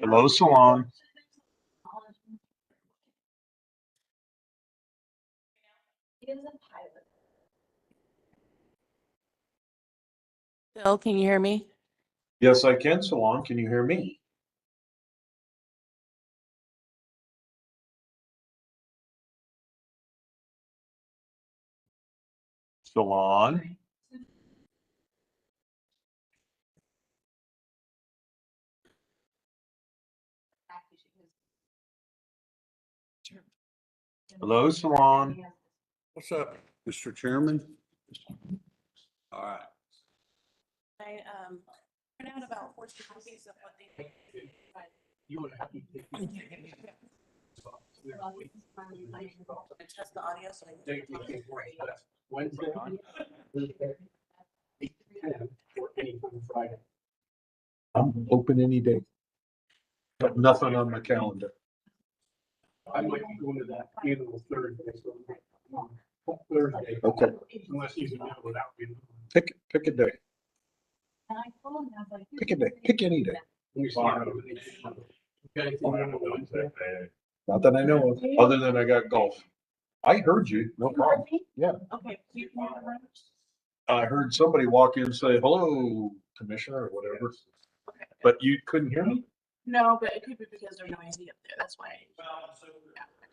Hello, Salon. Bill, can you hear me? Yes, I can, Salon. Can you hear me? Salon. Hello, Salon. What's up, Mr. Chairman? All right. I print out about 14 copies of what they. And test the audio so I can. Wednesday. 8:10 or anytime Friday. I'm open any day. But nothing on my calendar. I might be going to that funeral Thursday, so. Thursday. Okay. Unless you can do it without me. Pick a day. Pick a day. Pick any day. Okay. Not that I know of, other than I got golf. I heard you, no problem. Yeah. Okay. I heard somebody walk in and say, hello, Commissioner, or whatever. Okay. But you couldn't hear me? No, but it could be because they're noisy up there. That's why.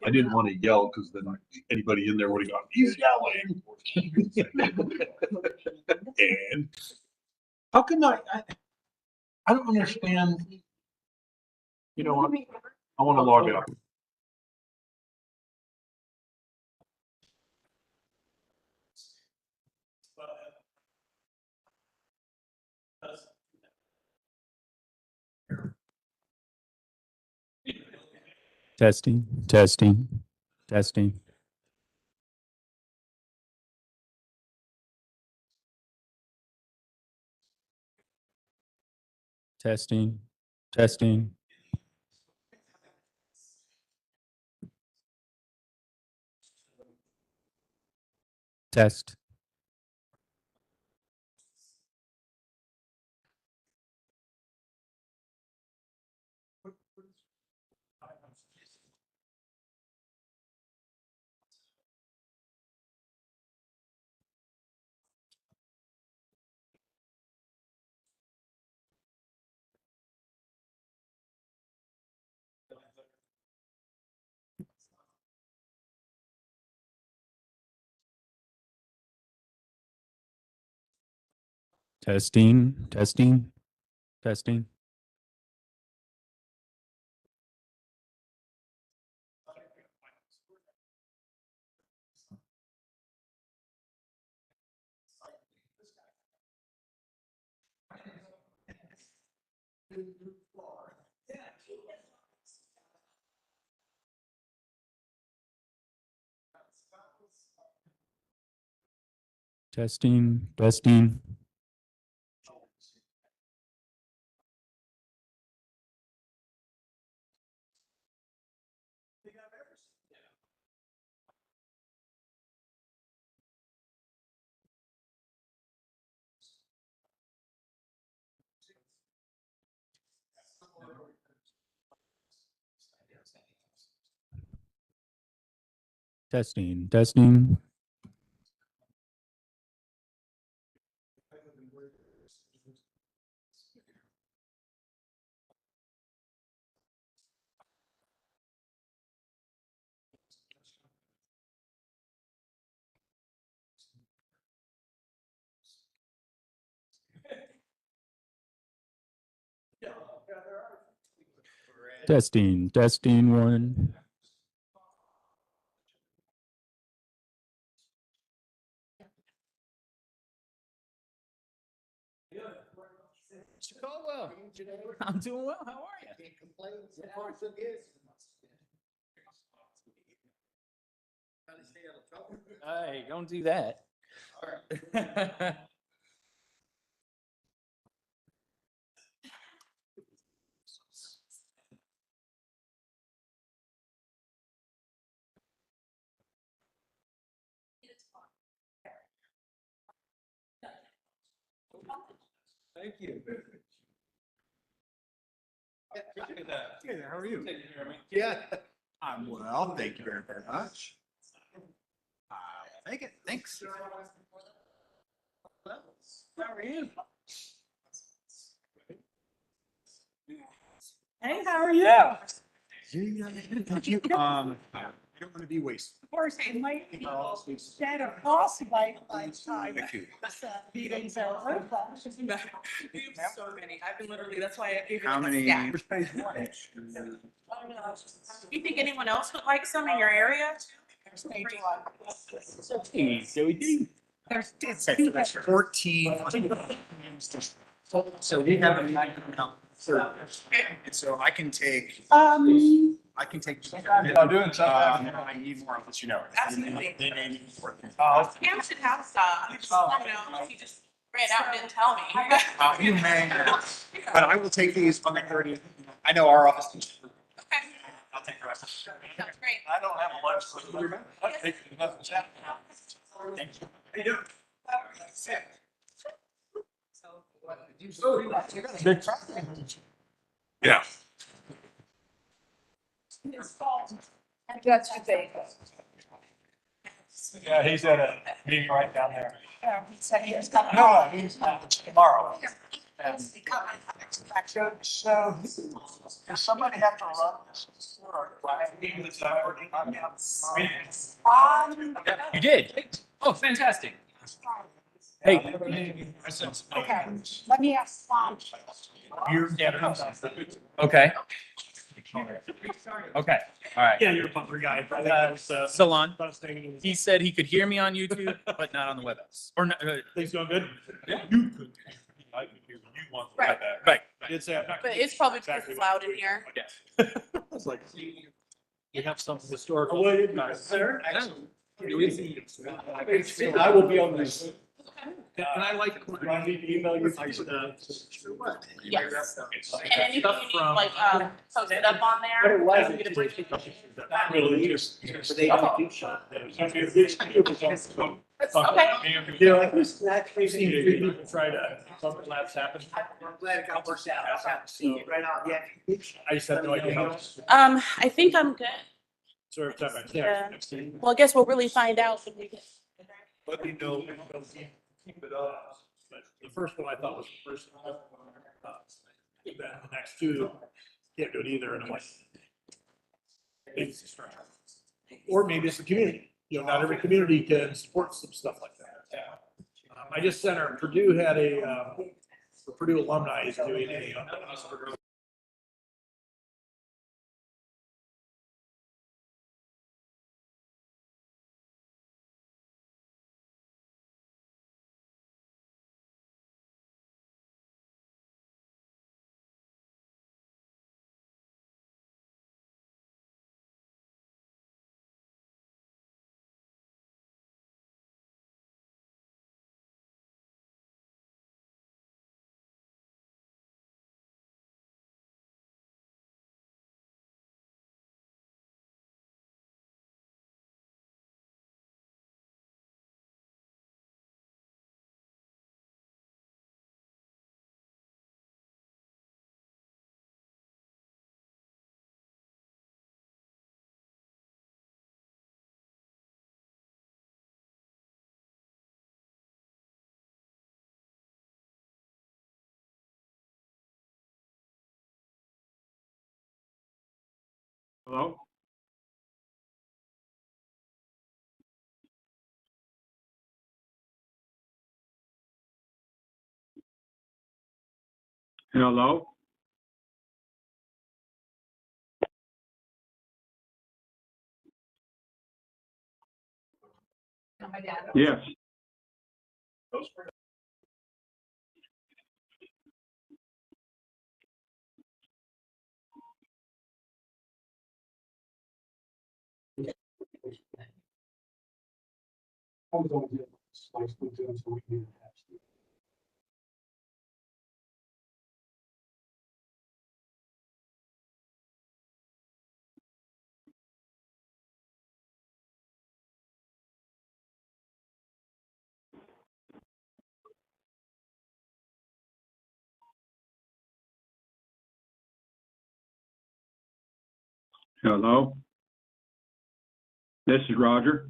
I didn't want to yell because then anybody in there would have gone, he's yelling. And how can I don't understand. You know what? I want to log out. Testing, testing, testing. Testing, testing. Test. Testing, testing, testing. Testing, testing. Testing, testing. Testing, testing one. Mr. Caldwell, I'm doing well. How are you? Hey, don't do that. Thank you. Hey, how are you? Yeah, I'm well, thank you very, very much. Thank it, thanks. How are you? Hey, how are you? Thank you. I don't want to be wasted. Of course, it might be that or cost by time. Thank you. Meetings are over. We have so many. I've been literally, that's why I gave it How like a many? stack. You think anyone else would like some in your area? Hey, Joey D. There's 14. So we have a night so, and so I can take. I can take. I'm doing something. I need more, I'll let you know. Absolutely. They may need more. Pam should have some. I just want to know if he just ran out and didn't tell me. You may, but I will take these on the 30th. I know our office. Okay, I'll take the rest. sounds great. I don't have lunch. I'll take nothing. Thank you. How you doing? Yeah. That's what they. Yeah, he's at a meeting right down there. He said he was coming. No, he's tomorrow. So, does somebody have to run this? You did? Oh, fantastic. Hey. Okay, let me ask. Okay. Okay, all right. Yeah, you're a bumper guy. Salon, he said he could hear me on YouTube, but not on the WebEx. Or, Things going good? Yeah. You could. I could hear you want. Right. right. Did say I'm not. But it's probably because it's loud in here. It's like, we have some historical. Sir? I will be on this. And I like. I need to email you. Yes. And anything you need, like, post it up on there. Really just. Okay. Yeah, like this, we've seen three people try to, something labs happen. I'm glad it got worked out. See you right out, yeah. I just have no idea how. I think I'm good. So every time I Yeah. can't. Well, I guess we'll really find out when we get. Let me know. Keep it up. But the first one I thought was the first one. Then the next two, can't do it either, and I'm like. It's a struggle. Or maybe it's the community, not every community can support some stuff like that. I just sent her, Purdue had the Purdue alumni is doing a. Hello? Hello? Yes. Hello? This is Roger.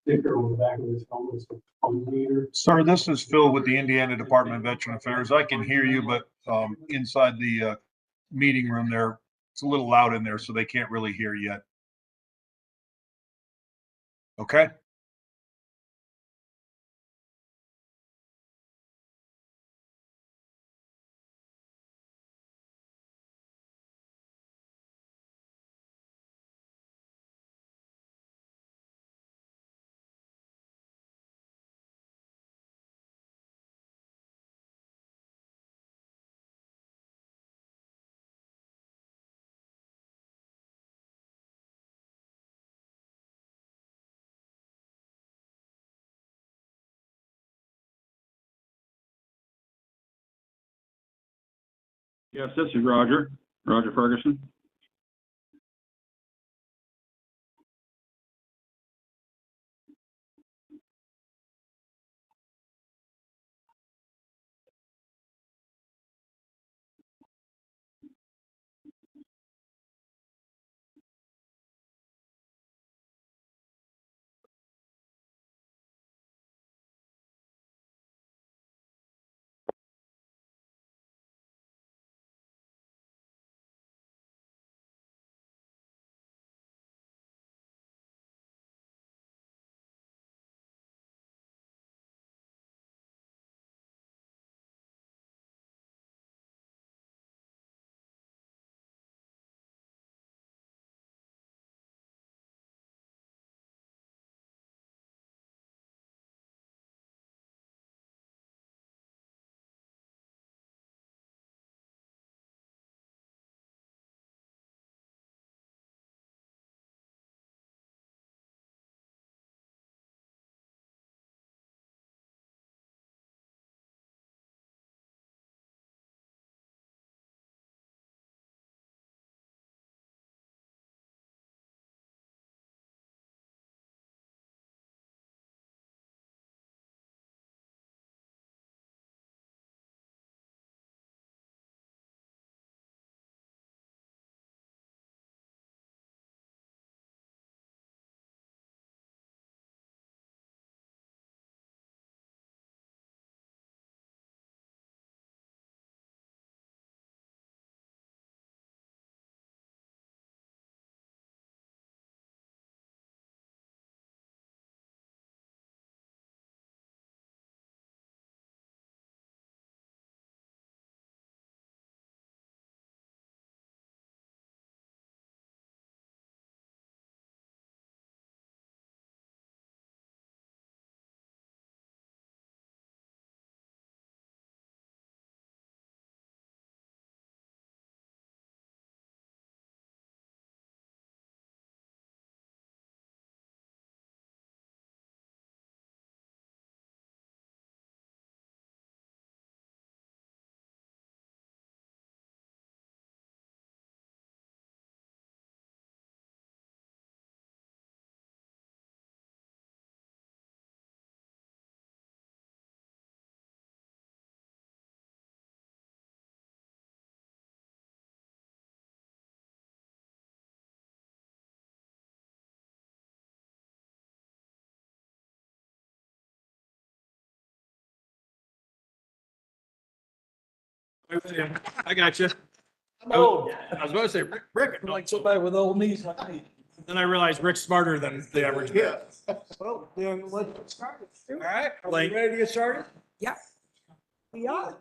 Sticker on the back of this helmet is a phone meter. Sir, this is Phil with the Indiana Department of Veteran Affairs. I can hear you, but inside the meeting room there, it's a little loud in there, so they can't really hear yet. Okay? Yes, this is Roger. Roger Ferguson. I got you. I'm old. I was about to say, Rick, Like somebody with old knees like me. then I realized Rick's smarter than the average man. Well, then let's get started. All right, Are we Blake. ready to get started? Yeah. We are.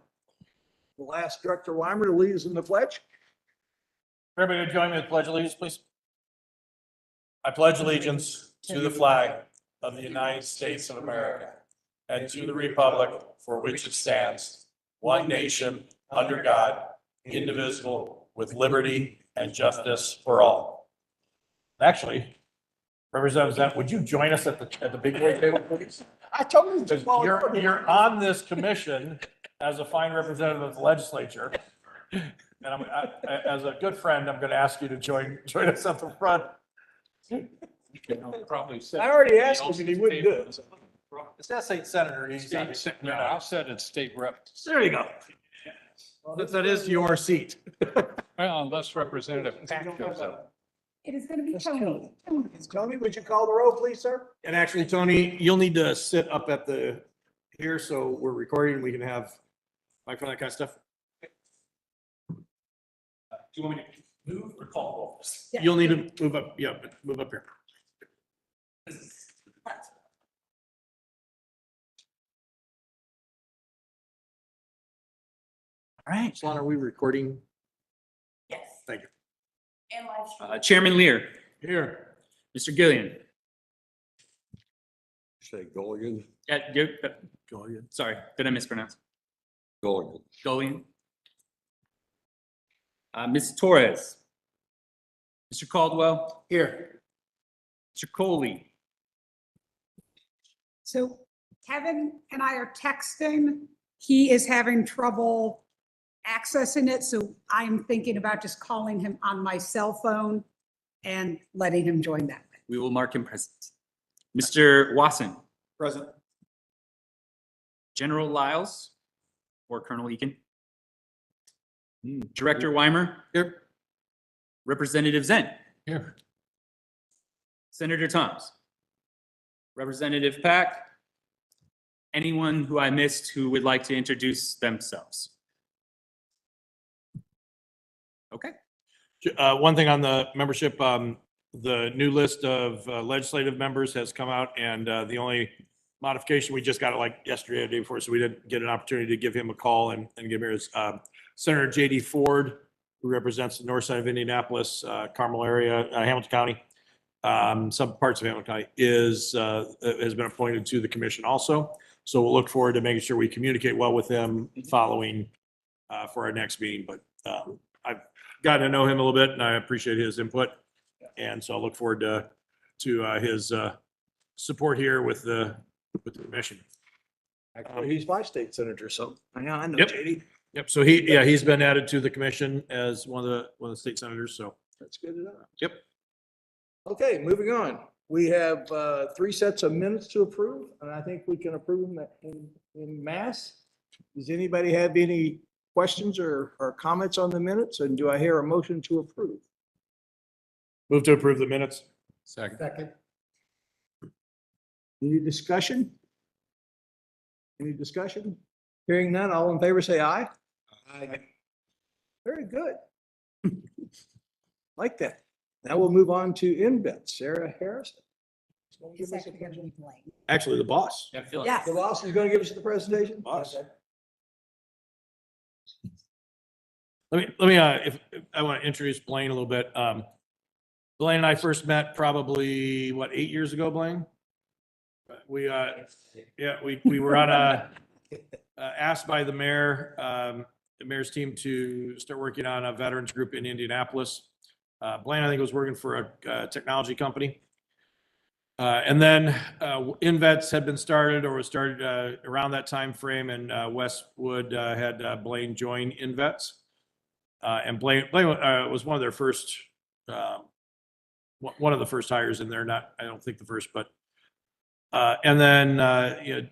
We'll ask Director Weimer to lead us in the pledge. Everybody join me with pledge allegiance, please. I pledge allegiance to the flag of the United States of America and to the republic for which it stands, one nation, under God, indivisible, with liberty and justice for all. Actually, Representative Zent, would you join us at the big boy table, please? I told you. Because you're on this commission as a fine representative of the legislature, and as a good friend, I'm going to ask you to join us at the front. Probably. I already asked him and he wouldn't do it. It's not state senator. He's No, I said it's state rep. There you go. That is your seat. Well, unless Representative Pack shows up. It is gonna be Tony. Tony, would you call the roll, please, sir? And actually, Tony, you'll need to sit up at the, here, so we're recording, we can have like that kind of stuff. Do you want me to move or call roll? Yeah. You'll need to move up, yeah, move up here. All right. Salon, are we recording? Yes. Thank you. And live stream. Chairman Lear, Here. Mr. Gillian. Say Gulligan, Go ahead. Sorry, did I mispronounce? Gulligan. Gillian. Ms. Torres. Mr. Caldwell, Here. Mr. Coley. So Kevin and I are texting. He is having trouble accessing it, so I'm thinking about just calling him on my cell phone and letting him join that. We will mark him present. Mr. Wasson, Present. General Lyles or Colonel Eakin. Director Weimer. Here. Representative Zen. Here. Senator Thomas. Representative Pack. Anyone who I missed who would like to introduce themselves? Okay. One thing on the membership, the new list of legislative members has come out, and the only modification, we just got it like yesterday or the day before, so we didn't get an opportunity to give him a call and give him his, Senator J.D. Ford, who represents the north side of Indianapolis, Carmel area, Hamilton County, some parts of Hamilton County, has been appointed to the commission also. So we'll look forward to making sure we communicate well with him following for our next meeting. But I've gotten to know him a little bit, and I appreciate his input. And so I look forward to his support here with the commission. Actually, he's my state senator, so. I know, Yep. JD. Yep. So he's been added to the commission as one of the state senators. So That's good to know. Yep. Okay, moving on. We have 3 sets of minutes to approve, and I think we can approve them in mass. Does anybody have any questions or comments on the minutes? And do I hear a motion to approve? move to approve the minutes. Second. Second. Any discussion? Any discussion? Hearing none, all in favor say aye. Aye. Very good. Like that. Now we'll move on to InVet. Sarah Harrison. It's actually gonna be blank. Actually, the boss. Yes. The boss is going to give us the presentation? Boss. Okay. Let me, if I want to introduce Blaine a little bit. Blaine and I first met probably, 8 years ago, Blaine? We were on asked by the mayor, the mayor's team to start working on a veterans group in Indianapolis. Blaine, I think, was working for a technology company. And then InVets had been started or was started around that time frame, and Westwood had Blaine join InVets. And Blaine was one of their first, one of the first hires in there. Not, I don't think the first, but and then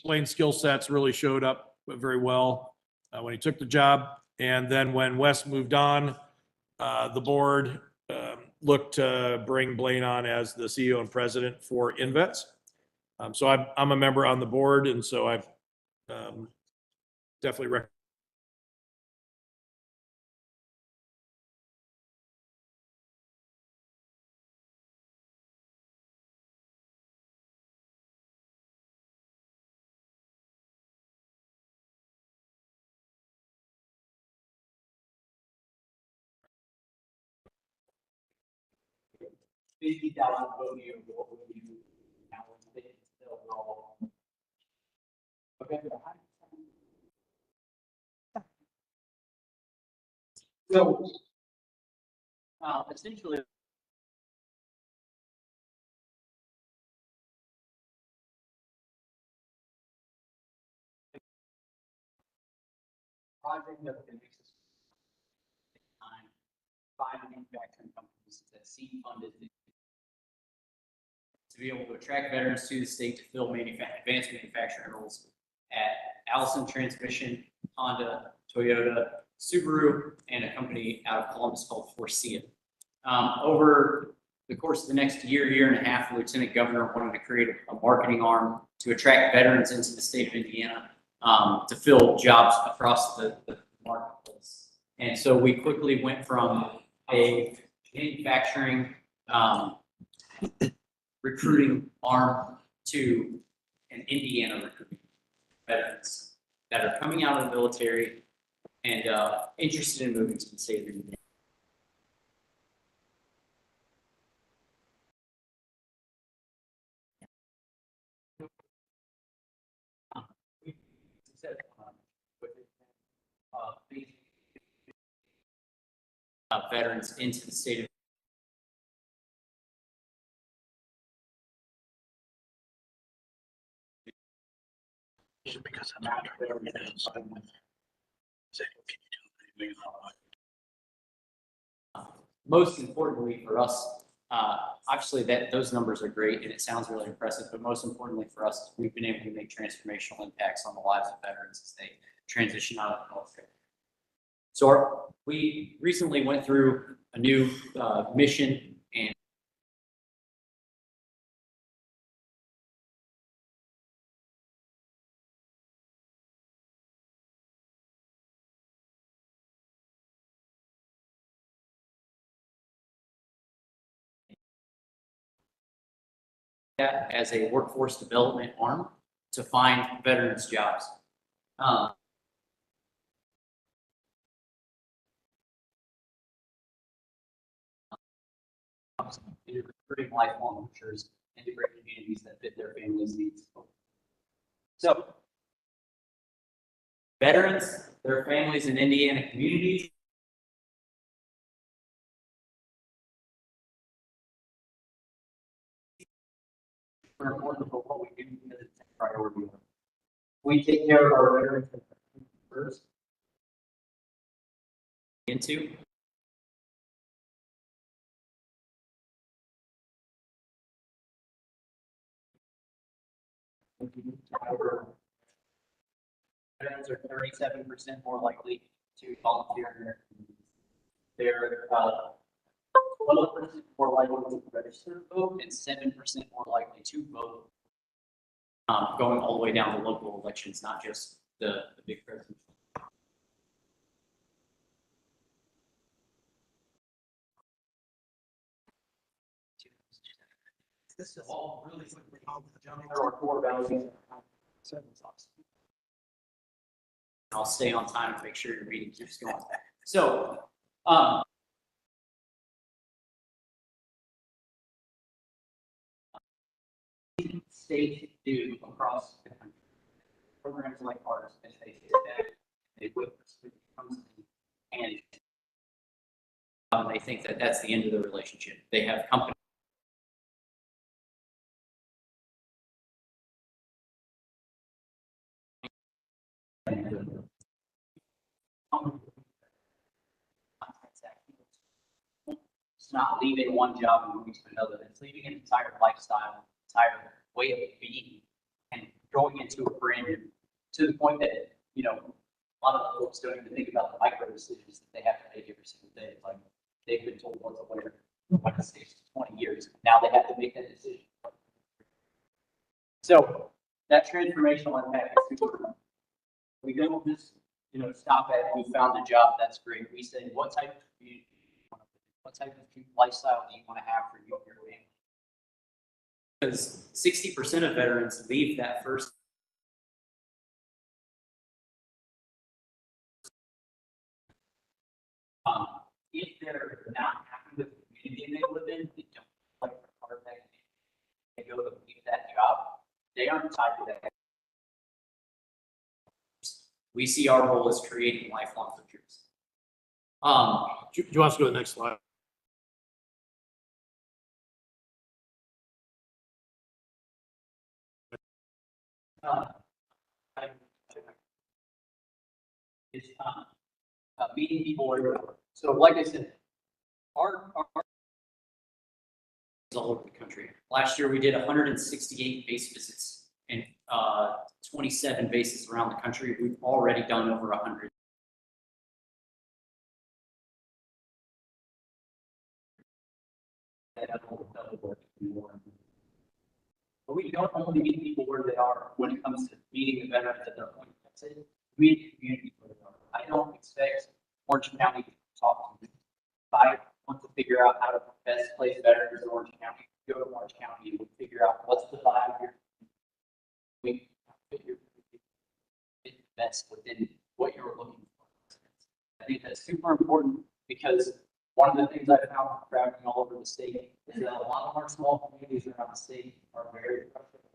Blaine's skill sets really showed up very well when he took the job. And then when Wes moved on, the board looked to bring Blaine on as the CEO and president for InVets. So I'm a member on the board, and so I've definitely So, essentially, project that connects us time, 5 manufacturing companies that seed funded to be able to attract veterans to the state to fill advanced manufacturing roles at Allison Transmission, Honda, Toyota, Subaru, and a company out of Columbus called Forcia. Over the course of the next year and a half, the Lieutenant Governor wanted to create a marketing arm to attract veterans into the state of Indiana to fill jobs across the marketplace. And so we quickly went from a manufacturing recruiting arm to an Indiana recruiting veterans that are coming out of the military and interested in moving to the state of Indiana. Veterans into the state of Because I'm not most importantly for us, obviously those numbers are great and it sounds really impressive, but most importantly for us, we've been able to make transformational impacts on the lives of veterans as they transition out of the military. So we recently went through a new mission and that as a workforce development arm to find veterans jobs. Recruiting lifelong workers into great communities that fit their families' needs. So, veterans, their families in Indiana communities. Are important for what we do because it's a priority. We take care of our veterans first. Into veterans are 37% more likely to volunteer in their communities. They're 12% more likely to register to vote and 7% more likely to vote. Going all the way down to local elections, not just the big presidential. This is all really quickly jump through our core values. I'll stay on time to make sure your meeting keeps going. So, states do across the country. Programs like ours, as they sit back, they whip and they think that that's the end of the relationship. They have companies. It's not leaving one job and moving to another. It's leaving an entire lifestyle, entire way of being, and going into a brand new, to the point that, you know, a lot of the folks don't even think about the micro decisions that they have to make every single day. Like they've been told what to wear for like 6 to 20 years. Now they have to make that decision. So that transformational impact is super important. We don't just, you know, stop at we found a job, that's great. We say, what type of community do you want to live in? What type of lifestyle do you want to have for you and your family? Because 60% of veterans leave that first. If they're not happy with the community they live in, they don't like the part of that community, they go to leave that job, they aren't tied to that. We see our role as creating lifelong futures. Do you want us to go to the next slide? is meeting people where they're at. So like I said, our is all over the country. Last year, we did 168 base visits and 27 bases around the country. We've already done over 100. But we don't only meet people where they are when it comes to meeting the veterans at their point. That's it. We meet the community where they are. I don't expect Orange County to talk to me. If I want to figure out how to best place veterans in Orange County, go to Orange County and figure out what's the vibe here. We figure it best within what you're looking for. I think that's super important because one of the things I found traveling all over the state is that a lot of our small communities around the state are very frustrated.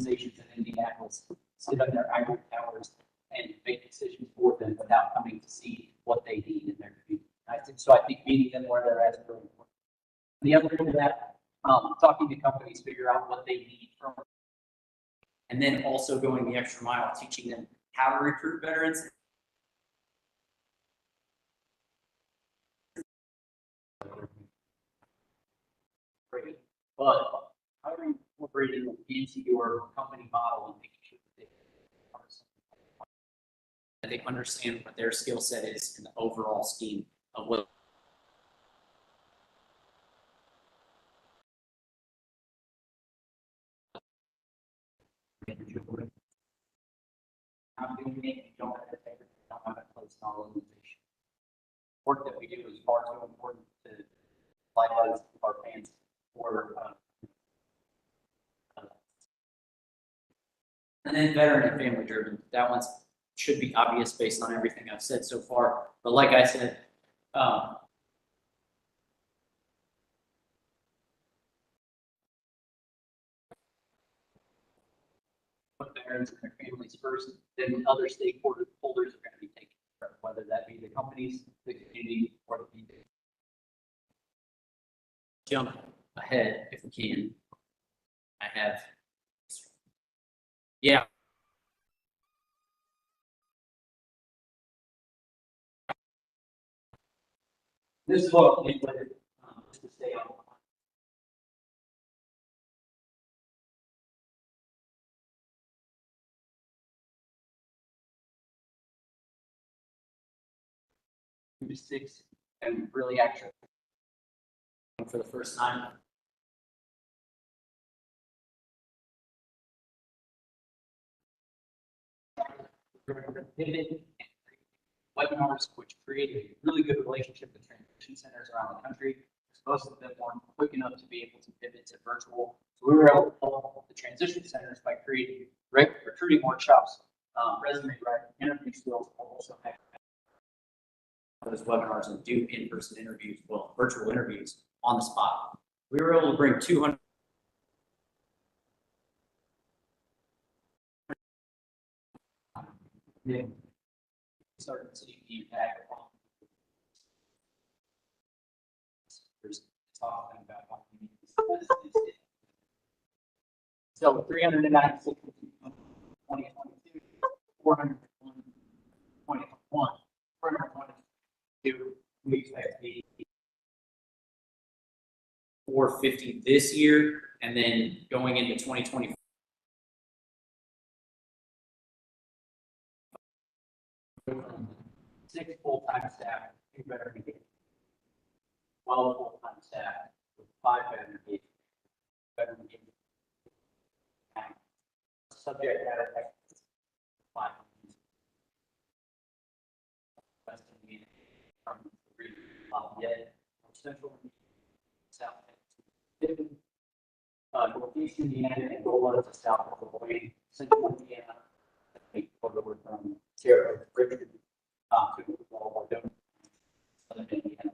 Organizations in Indianapolis sit on their ivory towers and make decisions for them without coming to see what they need in their community. I think meeting them where they're at is really important. The other thing of that, talking to companies, figure out what they need from, and then also going the extra mile, teaching them how to recruit veterans. Great, but how are you incorporating them into your company model and making sure that they understand what their skill set is in the overall scheme of what I'm doing it, you don't have to take it, you don't have to place in our organization. Work that we do is far too important to likewise our fans or and then veteran and family driven. That one's should be obvious based on everything I've said so far. But like I said, put veterans and their families first, then other stakeholders are going to be taken care of, whether that be the companies, the community, or the people. Jump ahead if we can. I have, yeah. This is what we put just to stay on. To 6 and really actually for the first time. Pivot webinars, which create a really good relationship with transition centers around the country. Most of them weren't quick enough to be able to pivot to virtual. So we were able to help the transition centers by creating recruiting workshops, resume writing, interview skills, also have those webinars and do in-person interviews, well, virtual interviews on the spot. We were able to bring 200. Yeah. Starting to see the impact of talking about how we need this. So 396 2022, 401 2021, 422, we expect to be 450 this year, and then going into 2024. Six full-time staff, 2 veteran engagement. 12 full-time staff with 5 veteran engagement. Veteran engagement. And subject matter experts. 5 West Indiana, from Lafayette, Central, South, Northeast Indiana, and Gola to south of Wayne, Central Indiana, over from Sierra, Richard, to all of our Southern Indiana.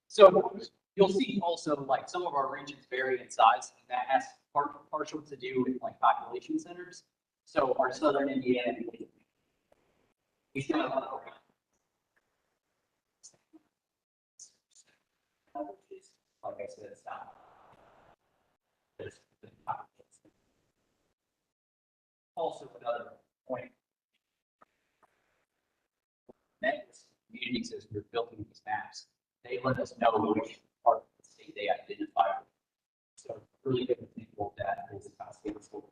So you'll see also like some of our regions vary in size, and that has partial to do with like population centers. So our Southern Indiana We should have. Like I said, it's not. Also, another point. Next, communities as we're building these maps, they let us know which part of the state they identify. So really good example of that is the state school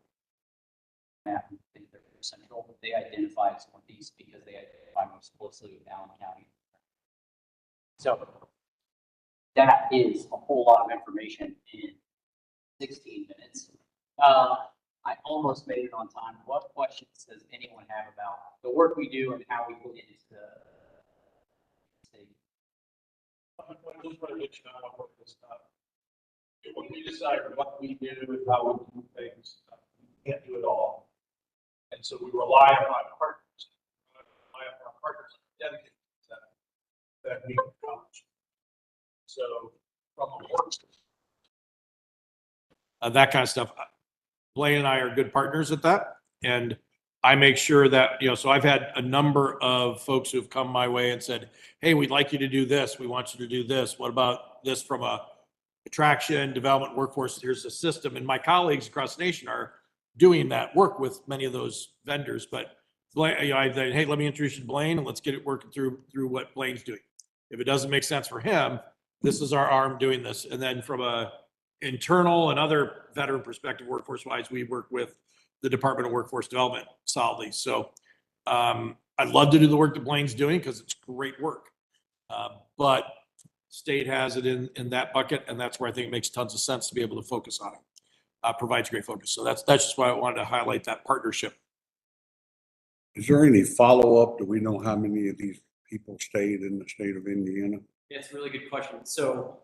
map. I think they're central, but they identify as northeast because they identify most closely with Allen County. So that is a whole lot of information in 16 minutes. I almost made it on time. What questions does anyone have about the work we do and how we put it into the state? I just want to let you know how work this stuff. When we decide what we do and how we do things, we can't do it all. And so we rely on our partners. Rely on our partners dedicated to that we can accomplish. So from a work that kind of stuff. Blaine and I are good partners at that. And I make sure that, so I've had a number of folks who've come my way and said, hey, we'd like you to do this. We want you to do this. What about this from a attraction, development, workforce? Here's a system. And my colleagues across the nation are doing that work with many of those vendors. But Blaine, I said, hey, let me introduce you to Blaine and let's get it working through what Blaine's doing. If it doesn't make sense for him, this is our arm doing this. And then from a internal and other veteran perspective, workforce wise, we work with the Department of Workforce Development solidly. So I'd love to do the work that Blaine's doing because it's great work. But state has it in that bucket, and that's where I think it makes tons of sense to be able to focus on it. Provides great focus. So that's just why I wanted to highlight that partnership. Is there any follow-up? Do we know how many of these people stayed in the state of Indiana? Yeah, it's a really good question. So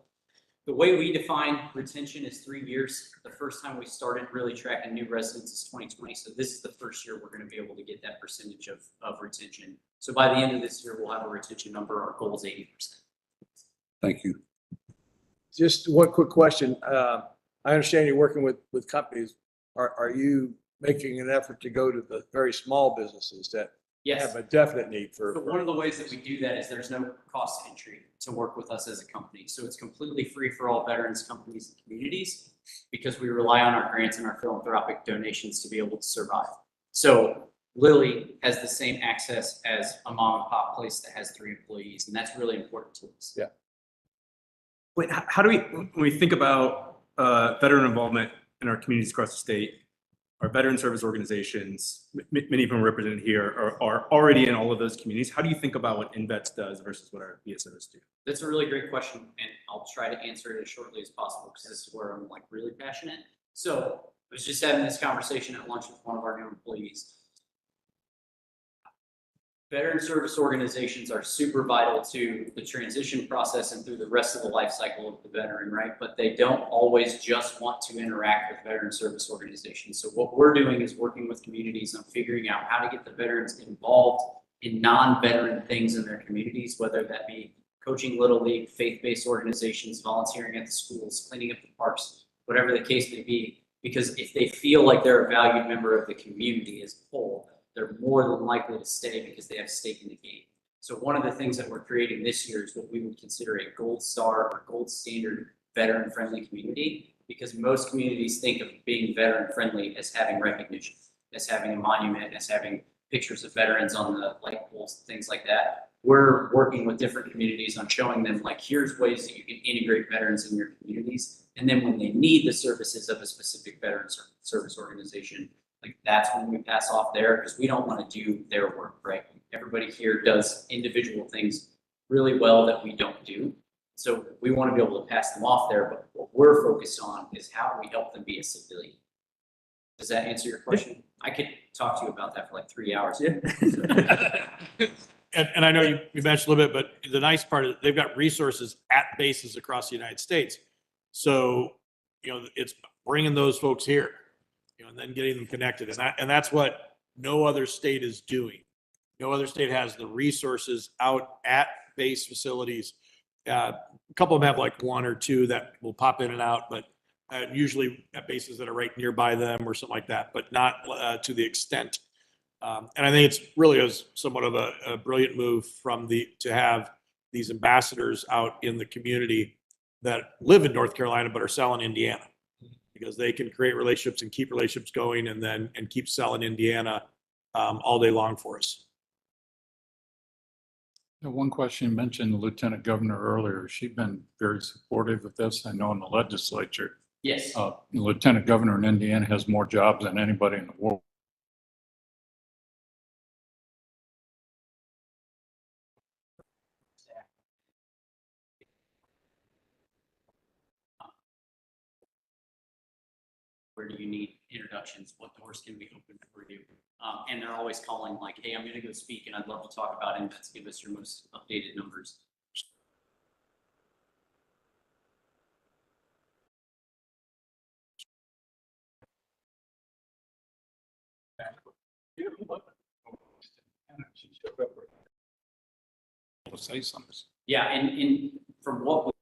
the way we define retention is 3 years. The first time we started really tracking new residents is 2020. So this is the first year we're going to be able to get that percentage of retention. So by the end of this year, we'll have a retention number. Our goal is 80%. Thank you. Just one quick question. I understand you're working with companies. Are you making an effort to go to the very small businesses that Yes. have a definite need for? So one of the ways that we do that is there's no cost entry to work with us as a company. So it's completely free for all veterans, companies, and communities because we rely on our grants and our philanthropic donations to be able to survive. So Lilly has the same access as a mom and pop place that has 3 employees, and that's really important to us. Yeah. Wait, how do we, when we think about veteran involvement in our communities across the state, our veteran service organizations, many of them represented here, are already in all of those communities. How do you think about what InVets does versus what our VSOs do? That's a really great question, and I'll try to answer it as shortly as possible because this is where I'm like really passionate. So I was just having this conversation at lunch with one of our new employees. Veteran service organizations are super vital to the transition process and through the rest of the life cycle of the veteran, right? But they don't always just want to interact with veteran service organizations. So what we're doing is working with communities on figuring out how to get the veterans involved in non-veteran things in their communities, whether that be coaching Little League, faith-based organizations, volunteering at the schools, cleaning up the parks, whatever the case may be. Because if they feel like they're a valued member of the community as a whole, they're more than likely to stay because they have stake in the game. So one of the things that we're creating this year is what we would consider a gold star or gold standard veteran friendly community, because most communities think of being veteran friendly as having recognition, as having a monument, as having pictures of veterans on the light poles, things like that. We're working with different communities on showing them like, here's ways that you can integrate veterans in your communities. And then when they need the services of a specific veteran service organization, like that's when we pass off there, because we don't want to do their work, right? Everybody here does individual things really well that we don't do. So we want to be able to pass them off there, but what we're focused on is how do we help them be a civilian? Does that answer your question? I could talk to you about that for like 3 hours. Yeah. And I know you mentioned a little bit, but the nice part is they've got resources at bases across the United States. So, it's bringing those folks here, and then getting them connected. And that's what no other state is doing. No other state has the resources out at base facilities. A couple of them have like 1 or 2 that will pop in and out, but usually at bases that are right nearby them or something like that, but not to the extent And I think it's really somewhat of a brilliant move to have these ambassadors out in the community that live in North Carolina but are selling Indiana, because they can create relationships and keep relationships going and keep selling Indiana all day long for us. One question, you mentioned the Lieutenant Governor earlier. She's been very supportive of this. I know in the legislature. Yes. The Lieutenant Governor in Indiana has more jobs than anybody in the world. Where do you need introductions? What doors can be opened for you? And they're always calling like, hey, I'm gonna go speak and I'd love to talk about it. Let's give us your most updated numbers. To say something. Yeah, and from what we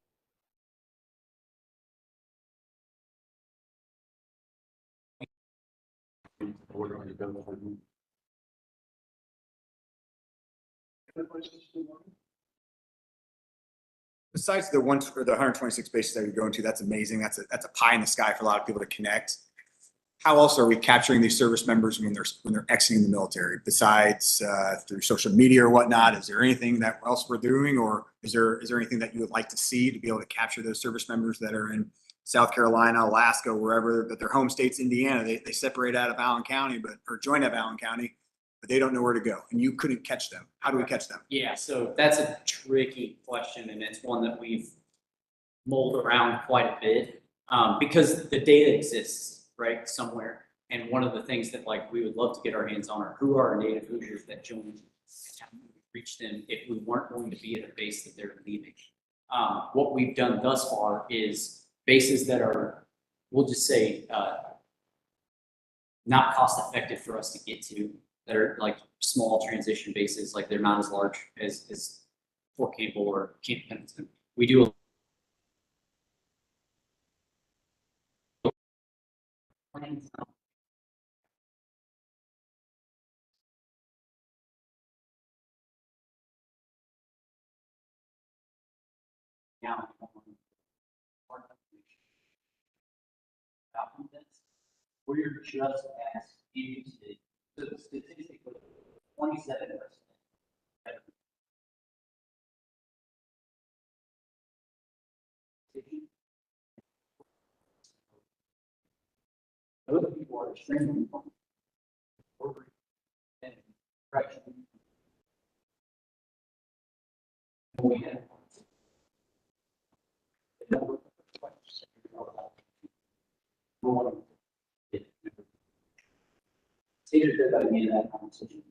Besides the ones or the 126 bases that you're going to, that's amazing. That's a pie in the sky for a lot of people to connect. How else are we capturing these service members when they're exiting the military? Besides through social media or whatnot, is there anything that else we're doing, or is there anything that you would like to see to be able to capture those service members that are in South Carolina, Alaska, wherever, but their home state's Indiana? They separate out of Allen County, or join up Allen County, but they don't know where to go, and you couldn't catch them. How do we catch them? Yeah, so that's a tricky question, and it's one that we've mulled around quite a bit, because the data exists, right, somewhere. And one of the things that like we would love to get our hands on are who are our native Hoosiers that joined, reach them if we weren't going to be at a base that they're leaving. What we've done thus far is bases that are, we'll just say, not cost effective for us to get to, that are like small transition bases, like they're not as large as Fort Campbell or Camp Pendleton. We do now we're just as interested. So statistically, 27%. Those people are extremely important. And correction. We have take it good by the end of that conversation.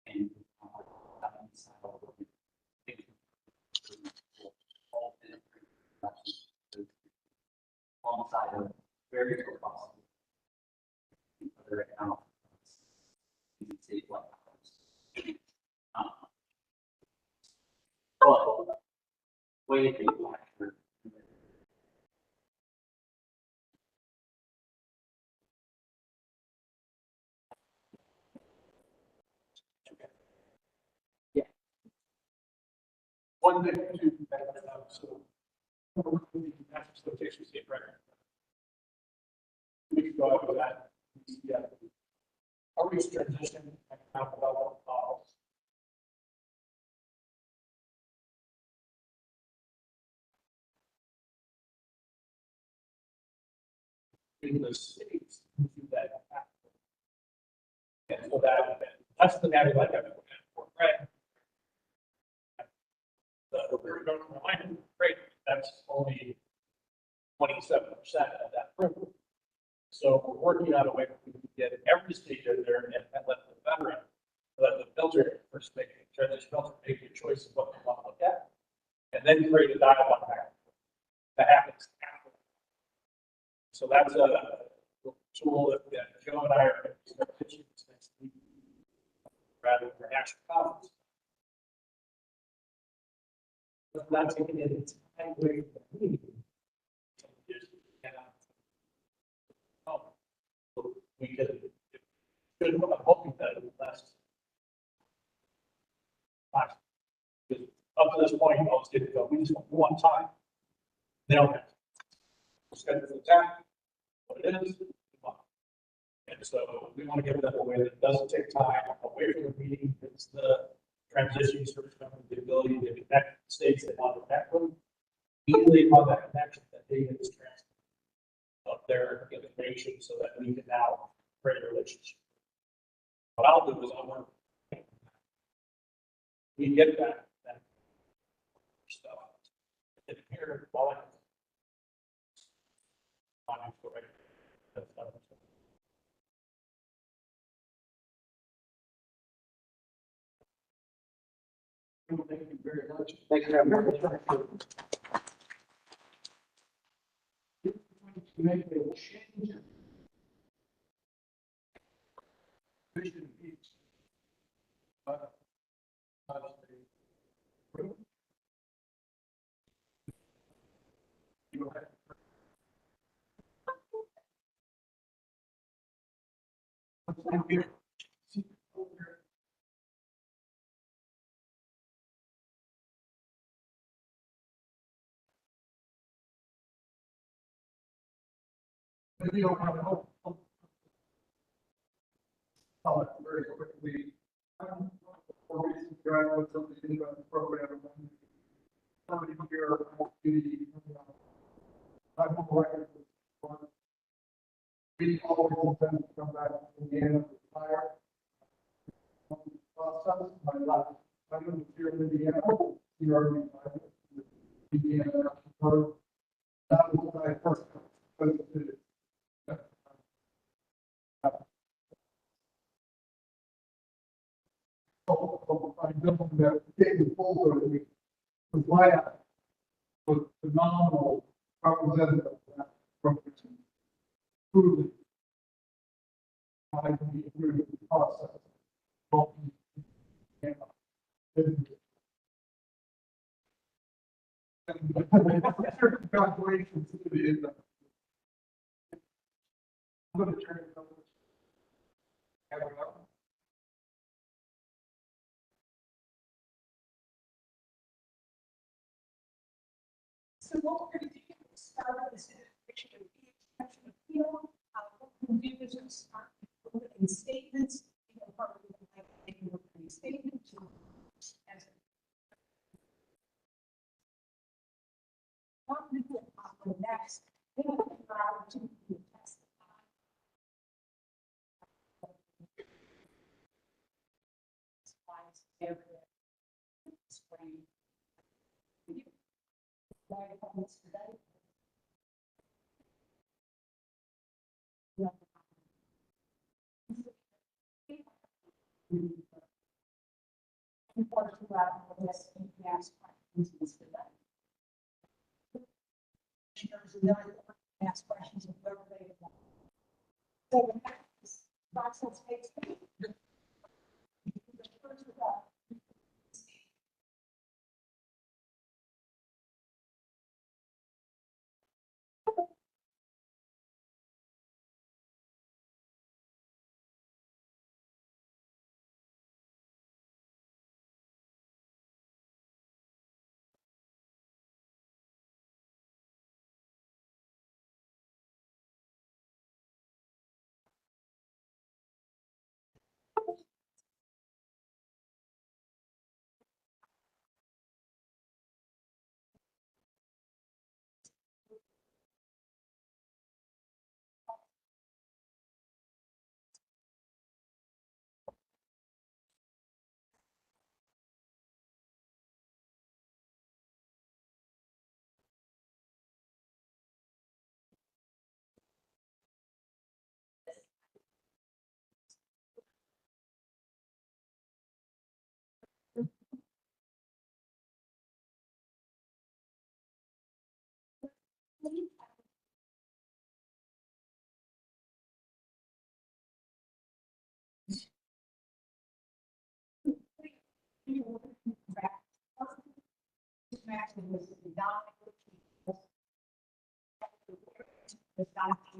And alongside of very good cost. Other economic. But way to go after. Yeah. One thing to so. Expectations get right. We go over that. Yeah. Are we transitioning? In the cities, that happen. And so that's the narrative I have for, right? The we're going to remind great, that's only 27% of that group. So we're working on a way that we can get every state in there and let the veteran, let the filter first make a choice of what they want to look at, and then create a dialogue that happens after. So that's a tool that Joe and I are pitching this next week, rather than national conference. But that's taking it into time where we could, I'm hoping that it lasts. Because up to this point, I was getting, we just want one time. They don't have. Schedule for the time, what it is. And so we want to give that away that doesn't take time away from the meeting. It's the transition service member, the ability to connect states that want to connect them. Easily on that connection, that data is transferred of their information so that we can now create a relationship. What I'll do is I want we get that stuff. And here, while I'm thank you very much. Thank you very much. Make a change. Vision each. Maybe I'll have help. Very quickly. For reasons drive with something about the program. Somebody here, I don't like it. We always intend to come back to the end of the fire. Process my life. I live here in Indiana. You are in Indiana. That was my first. I don't know that folder was why I was phenomenal representative of that program. Truly, I can be through the process. Congratulations to the end. I'm going to turn it over. So what we're going to do is start with this introduction of each section of field. What we'll do is we'll start with opening statements. Opening statement as the next, then we'll allow to testify. Ask questions of whatever they want. So the next process takes place.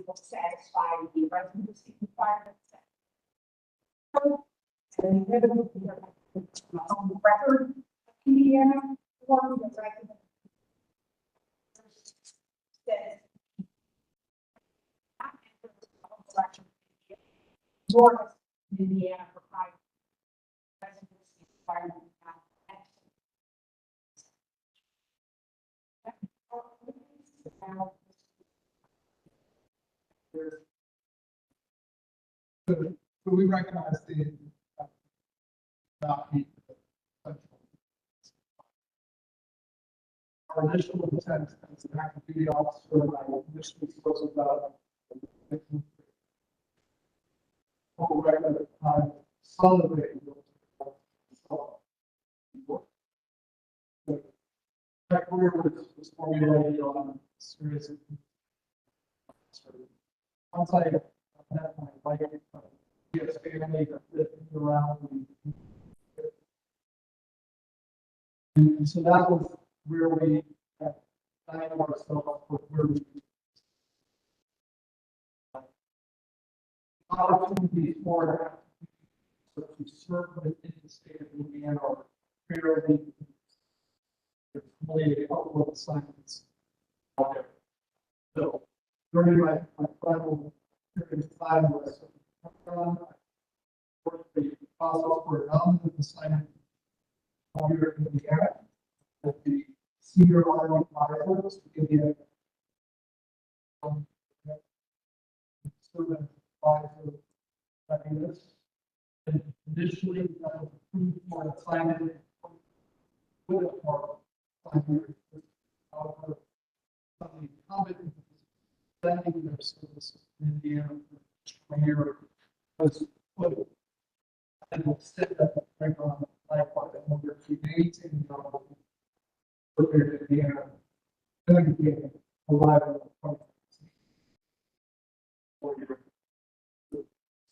will satisfy the residency requirements. And then on the record, of Indiana, or the resident. Says. Nor Indiana provides residency requirement. So we recognize the not meet the central. Our initial intent as an active duty officer, I initially spoke about. For record, some of it. My career was formulated on series of. Once I had my wife, yes, family that lived around. And so that was where we found ourselves with where we. Opportunities for to serve within the state of Indiana are fairly. Only a couple of assignments. So during my final period of time was worked the process for another assignment here in Indiana with the senior army firefighters to give you servant advisor readiness. And initially, that was approved for assignment with our something common spending their services in Indiana here was put and will sit at the playground likewise in order to maintain the prepared Indiana going to be arrival of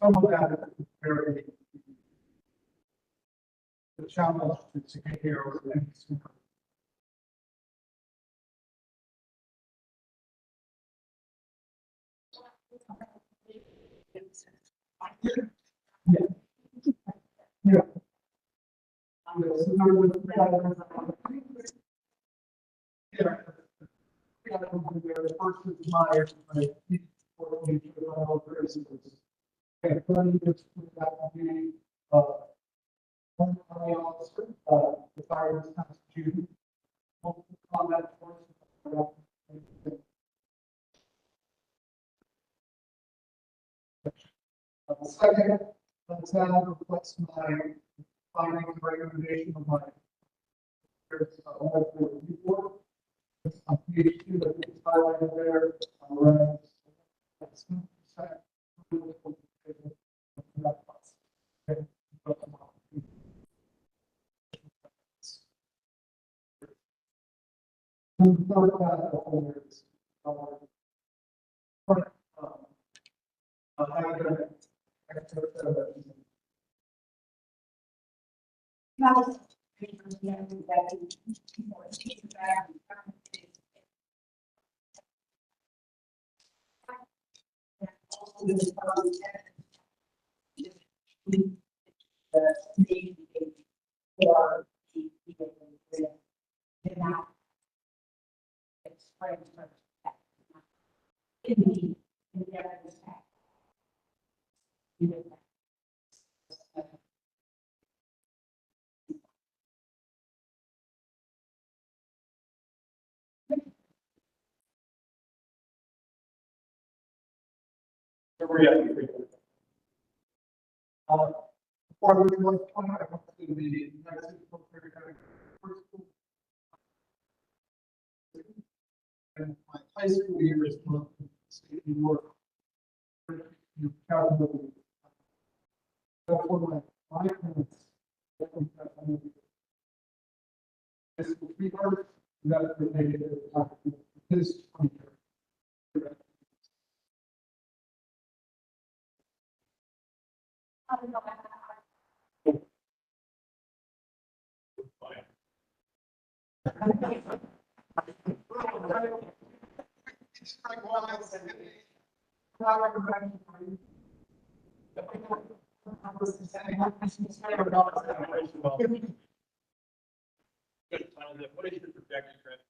some of that is very the challenge to get here over the next yeah. Yeah. First is my and planning to that would be one army officer, retired this past June. Multiple combat forces. Second, the town reflects my finding and recommendation of my report. On page 2, that is highlighted there. Before we go on, I want to do the next and my high school year is from state of New York. So for my parents, high school sweetheart, that related to his 20 years. What is your projected trip?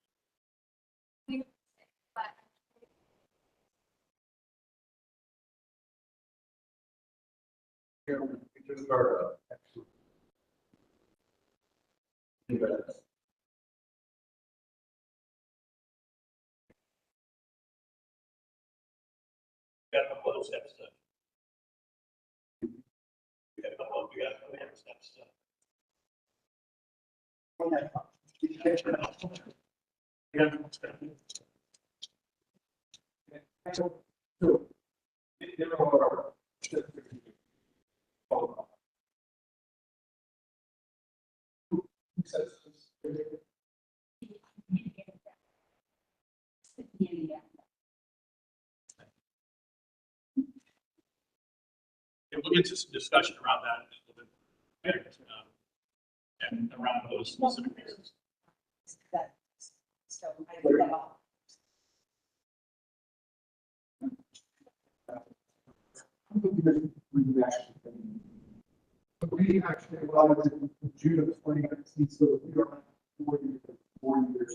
Got a couple of steps to. We got a couple of steps to. We'll get to some discussion around that a little bit. And around those specific pieces. We actually allowed it in June of 2019, so we don't have 4 years.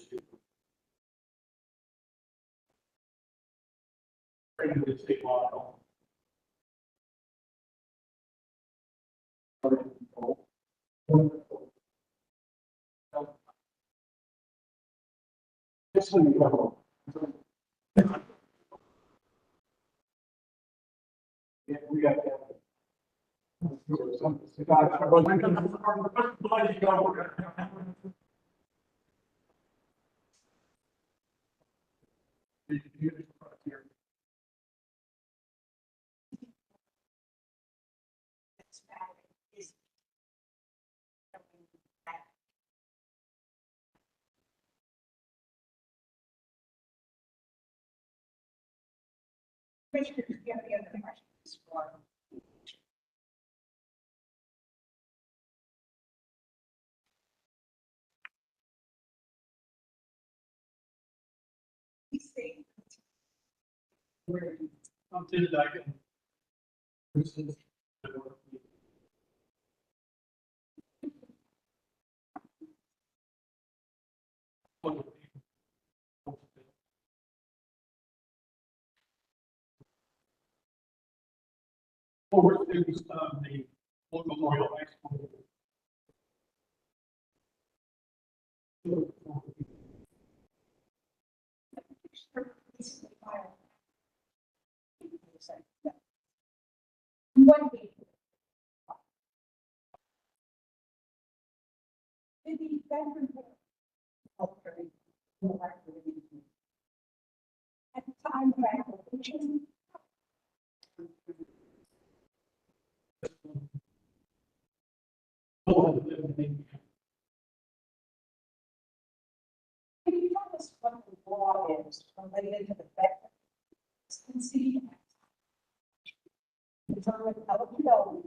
Bring the state law. Just so you know. Yeah, we got that. Commissioners, do you have any other questions for? Something that I can. Over students, the Memorial High School. One week. Maybe veteran. At the time of application. Can you tell us what the law is related to the veteran? Consistency. Determine eligibility.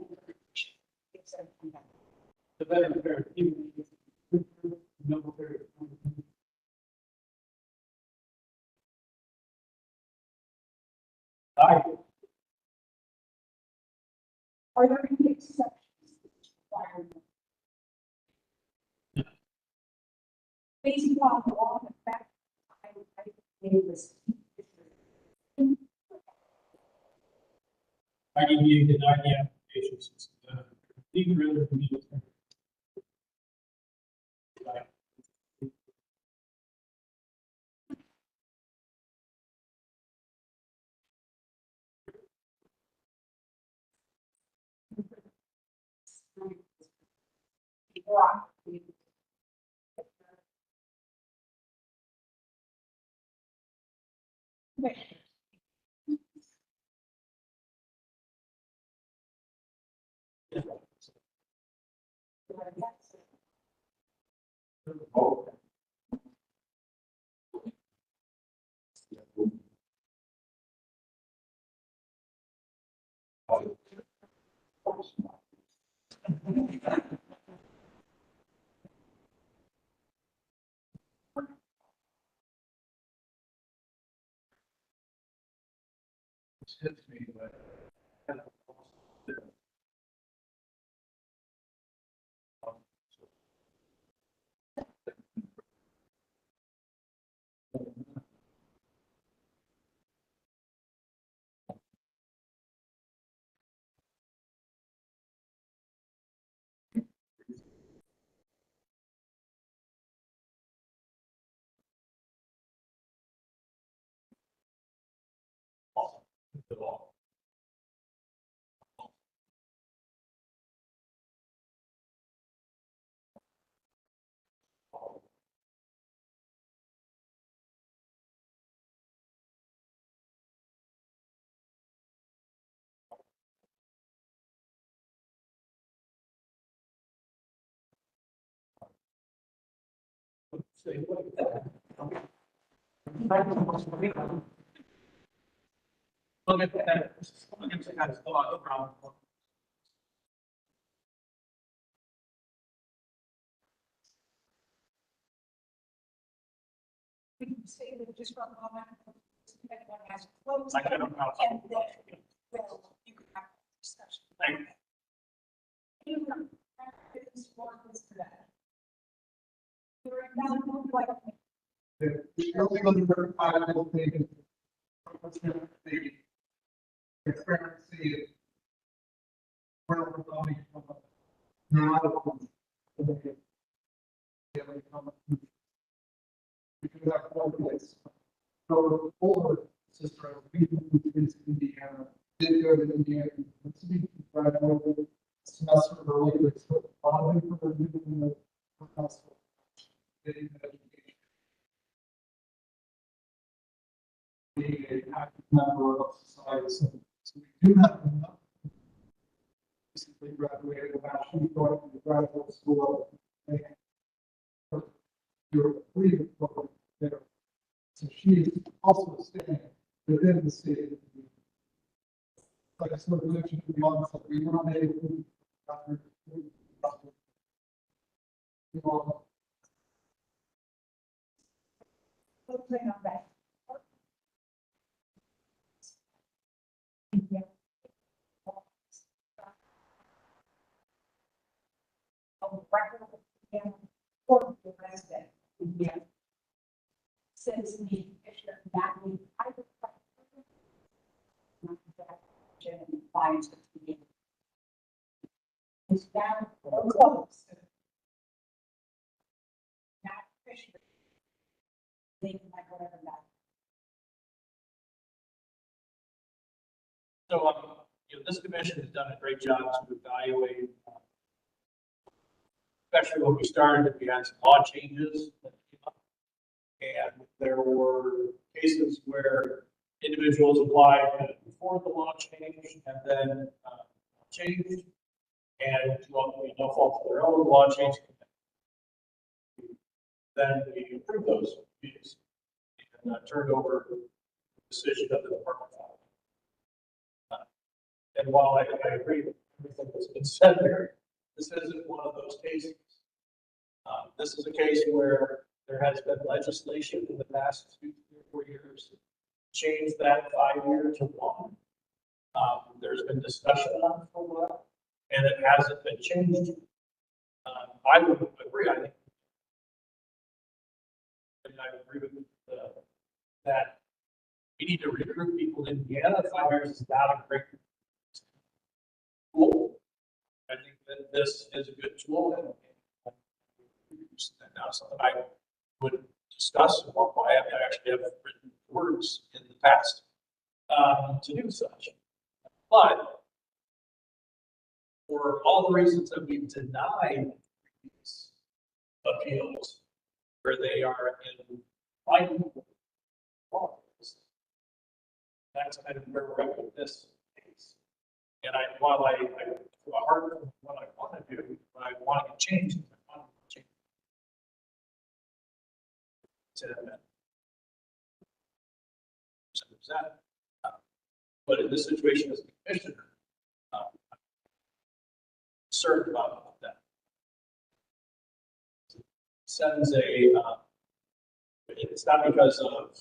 The veteran fair. Military. Are there any exceptions? Based upon the law, the fact I it was. IDVA denied the application since even rather than military. hits me, but. We can say that just for a moment, if anyone has closed. And then, well, you can have a discussion. Anyone have business for this today? You're not like. The only other I will take is the transparency is where we're going from now. Because that's one place. So older sister, people who is Indiana, did go to Indiana, graduated semester early, so bonding for the new hospital. Getting education. Being an active member of society, so we do have enough. Recently graduated, actually going to the graduate school. And you're free from there. So she is also staying within the state. Like I sort of mentioned to the audience, that we were not able to. Says me, that we, I would. Finds it to be. It's down close. Not officially. They can like whatever that. So, this commission has done a great job to evaluate, especially when we started, we had some law changes that came up. And there were cases where individuals applied before the law changed and then changed. And no fault of their own, law changed. Then we approved those fees and turned over the decision of the department. And while I agree with everything that's been said there, this isn't one of those cases. This is a case where there has been legislation in the past 2 or 4 years to change that 5-year to 1. There's been discussion on it for a while, and it hasn't been changed. I would agree, I think. And I agree with that we need to recruit people in Indiana. 5 years is not a great tool. I think that this is a good tool. And now something I would discuss. I actually have written words in the past to do such. But for all the reasons that we've denied these appeals, where they are in binding laws, that's kind of where we're at with this case. And while I hard what I want to do, what I want to change, I want to change. But in this situation as a commissioner, concerned about that. Sends a, it's not because of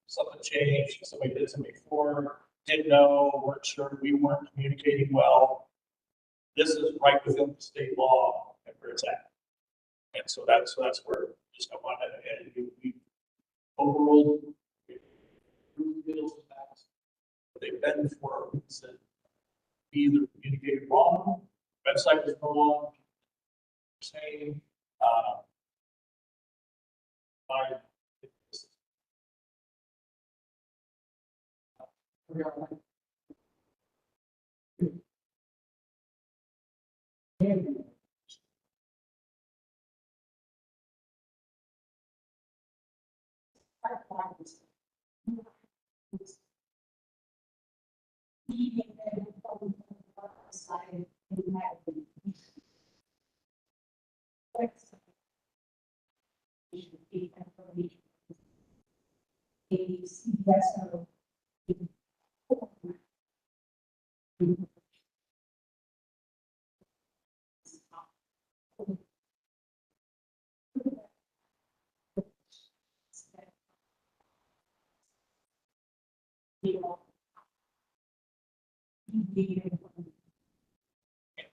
something changed, somebody did something before, didn't know, weren't sure, we weren't communicating well. This is right within the state law and where it's at. And so that's where just I wanted to, and we overruled. we approved bills and facts. But they've been before, said, we either communicated wrong, website was wrong, saying, by.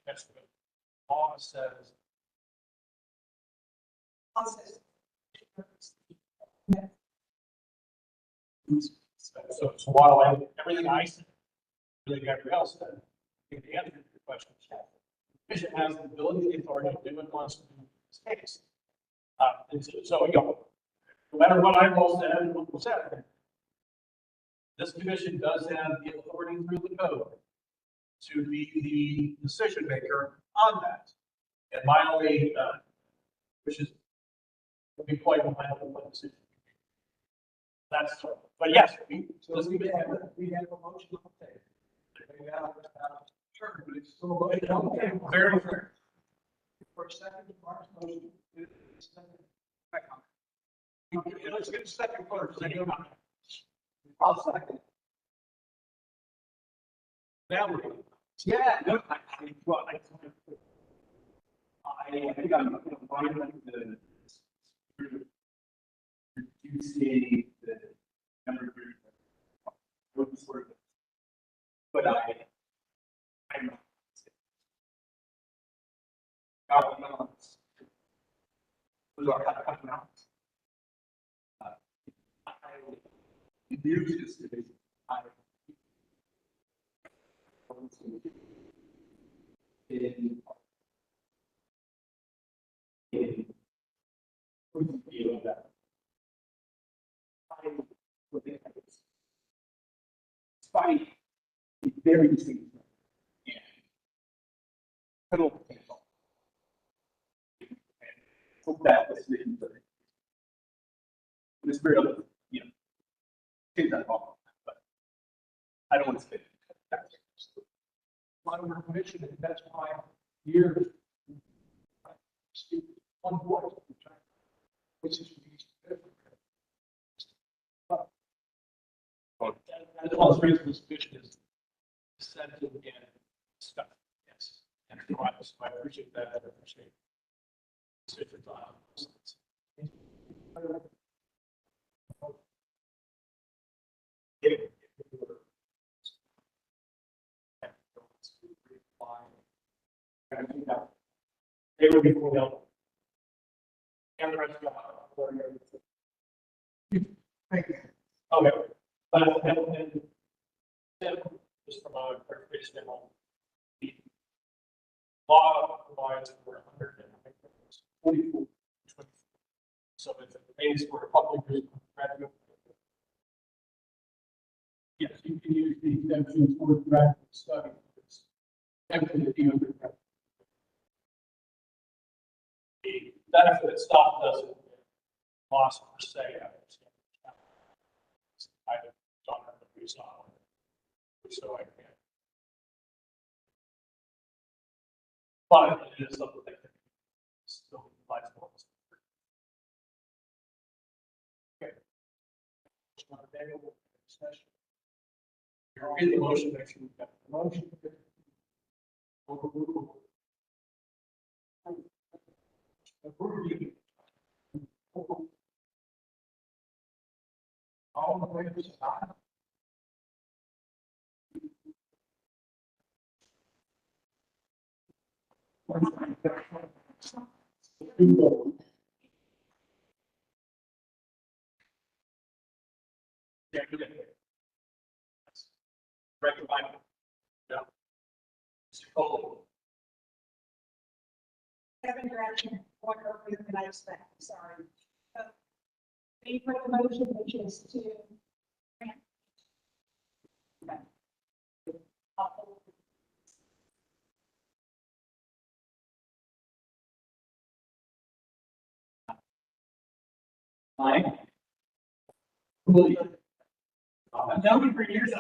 That's what law says. So while everything I said, everything everybody else said, I think the answer to your question is yes. Commission has the ability, the authority to do what it wants to do in this case. And so, you know, no matter what I will said and what was said, this commission does have the authority through the code to be the decision maker on that. And my only, which is, would be quite my own decision. That's, but yes, we have a motion on the table. Sure, but it's still okay, very fair. For a second, Mark's motion. Let's get a second first. I'll second. Valerie. Yeah. No, I think I'm fine with the reducing the number of sort of, but I'm those are kind of coming out. Use this division. Despite the very distinct and pedal hope that was the this very other, you know, take that off, but I don't want to spend a lot of information, and that's why years one voice, which is as well as reasonable suspicion is sensitive and stuff. Yes. And so I appreciate that. I appreciate specific they will be fully helpful. And the rest of thank you. Okay. Just from a clarification, the law provides for 144. So if it pays for a public graduate, yes, you can use the exemption for graduate study. Definitely the undergraduate. The benefit stopped us loss per se. I don't have the reason on it, so I can't. But it is something that still applies for us. Okay. You're in the motion, make sure we've got the motion. All the way to the top. Yeah, good. Recommend. Yeah. Mr. Cole. Kevin Gretchen, what earlier than I expect, sorry. Any for the motion, which is to. Aye. I've known you for years,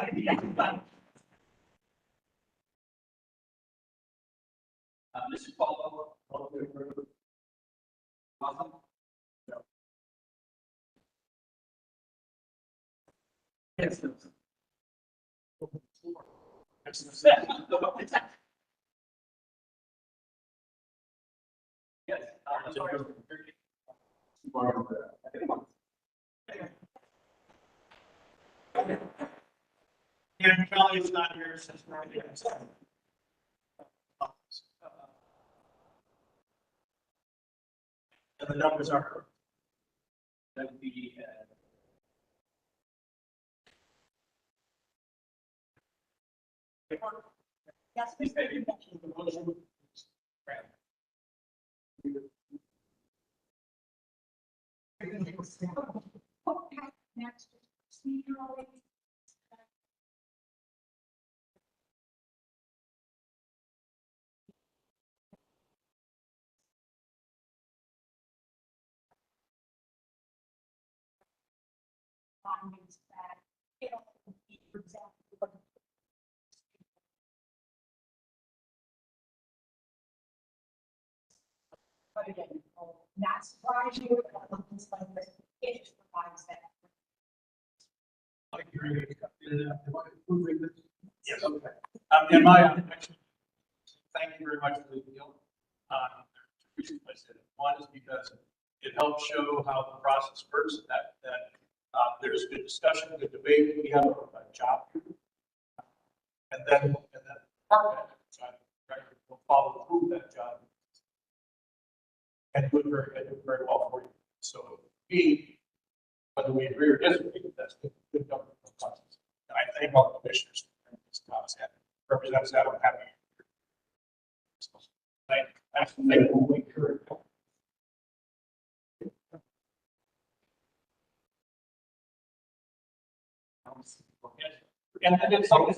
Mr. Caldwell. Awesome. Yes. Yes. And Kelly's not here since we're here. And the numbers are. That would be. Yes, please. Okay, next, procedurally. Findings that, for example, but again, not surprising, but things like this, it just provides that. Yes, okay. In my objection, thank you very much for the deal. Two reasons I said it. One is because it helps show how the process works, that there's good discussion, good debate, we have a job. And then part of that job, will follow through that job. And do it very well for you. So B, whether we agree or disagree, that's good government process. And I thank all the commissioners for this concept. Representatives that I'm happy. Thank you. And then something.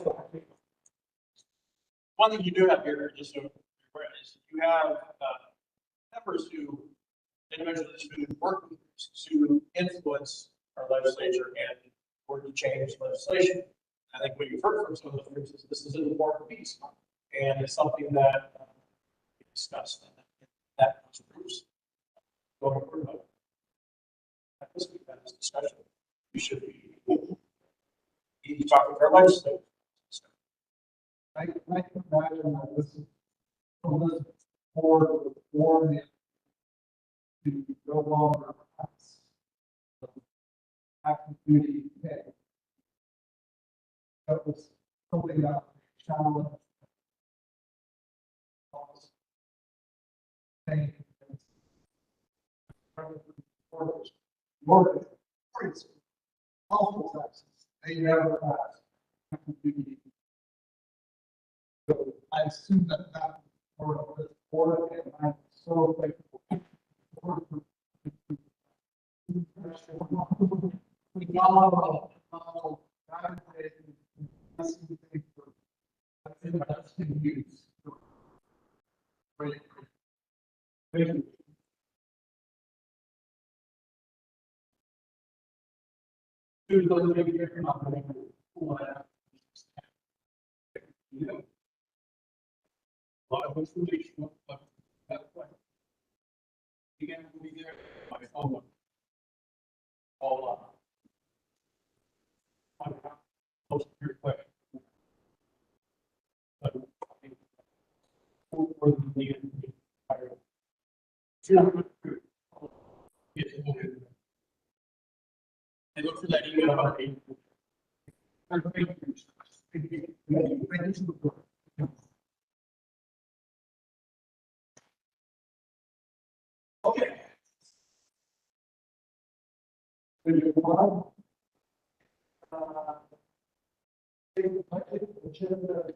One thing you do have here, just so you're aware, is you have members who, individuals who work with us to influence our legislature and work to change legislation. I think what you've heard from some of the groups is this is an important piece, and it's something that we discussed and that was groups going forward. At this discussion, we should be talking to our legislature. I can imagine that this is from this board to no longer active duty pay. That was something that challenged. Mortgage, also taxes, they never passed active duty. So I assume that that part of this board, and I'm so thankful. We all Thank you. Who's going to make a difference? Lot of information. Again, we'll be there by phone. All most of your questions. I look for that email about 8. Thank you. Figure one. Agenda.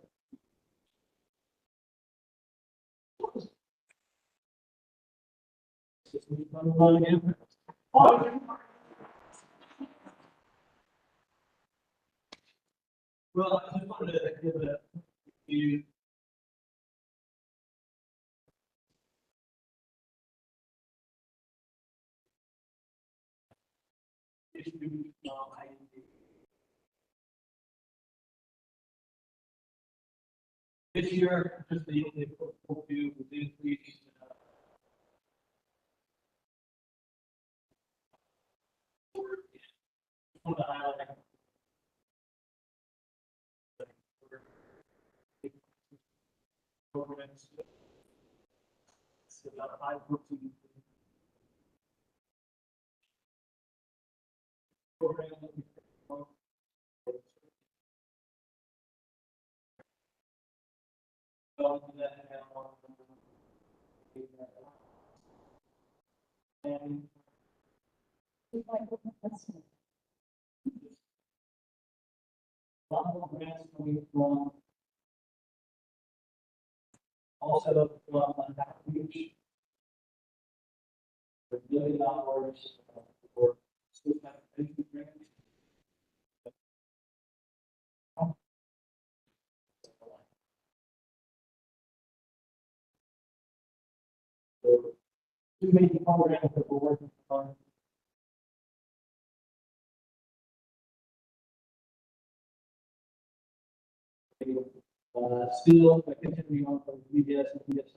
Well, I just wanted to give a few. This year, just the overview with the increase. Want to highlight. Programs. It's about 514. Program. And a lot of grants coming from also from outreach. For $1 million for school transportation grants. So, two major programs that we're working on. Still, I continue on from UBS and UBS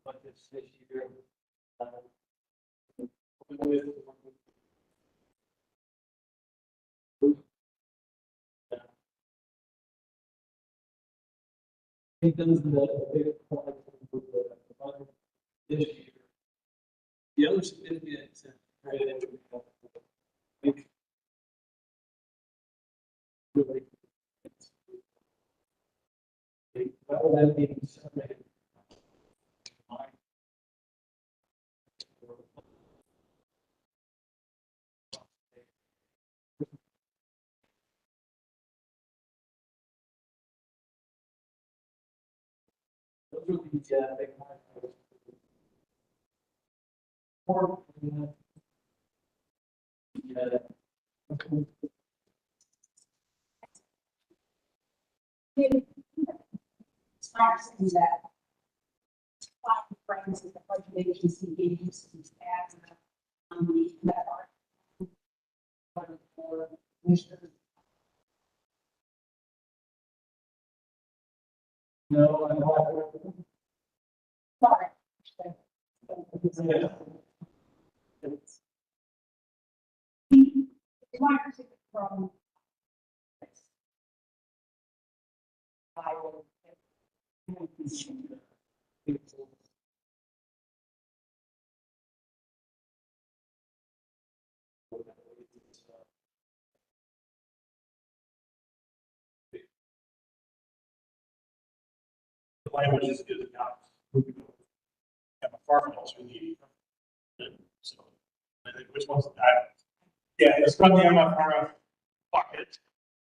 budgets this year. With I think those are the biggest projects for the budget this year. The other significant area that we have, I think, really, rather than being separated. Those are the big ones. Yeah. Starts in that. Friends of the budget agency agencies add on the that are. For commissioners. No, I don't. Sorry. From. I will. The language is not moving. Have a farm else we need. So, I think which one's that? Yeah, it's from the MFRF bucket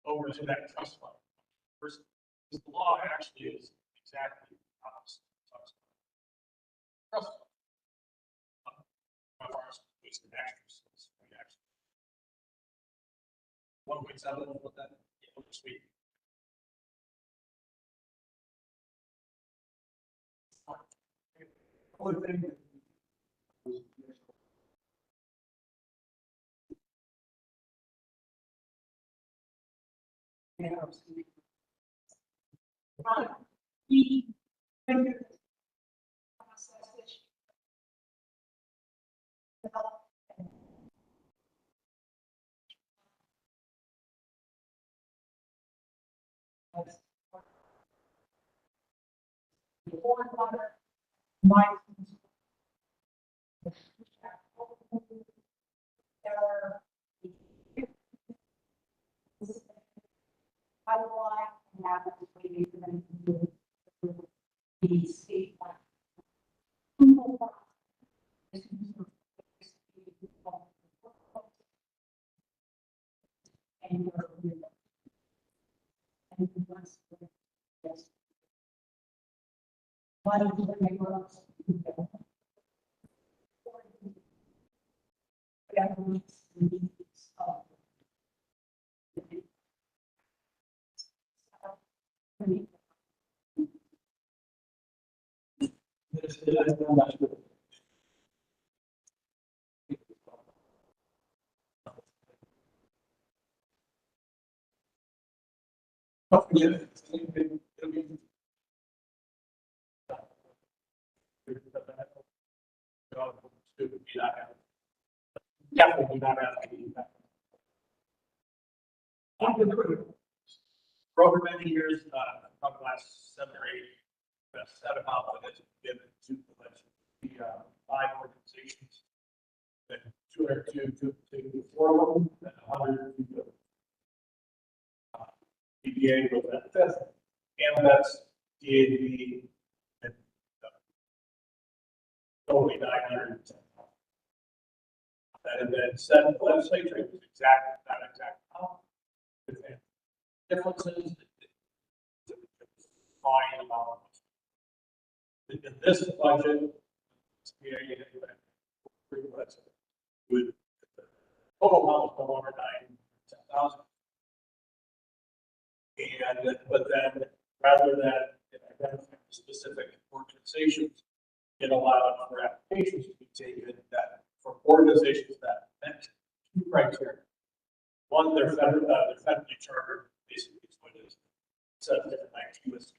over to that trust fund. First, the law actually is exactly opposite. Trust fund. MFRF is an extra. 1.7, what that? Yeah, sweet. I would like to have the state. Definitely not asking that. For over many years, probably the last 7 or 8, the set amount that has been to the 5 organizations. That 202 to 4 of them, and 100 to the IDVA with that fifth, and that's DAV, and totally 910. That had been set in the legislature, it was exactly that exact amount. Differences, fine amount. In this budget, with total amount of over 910,000. And, but then rather than identifying specific organizations, it allowed for applications to be taken that for organizations that met 2 criteria. One, they're federally chartered, basically is what it is. It says different like US.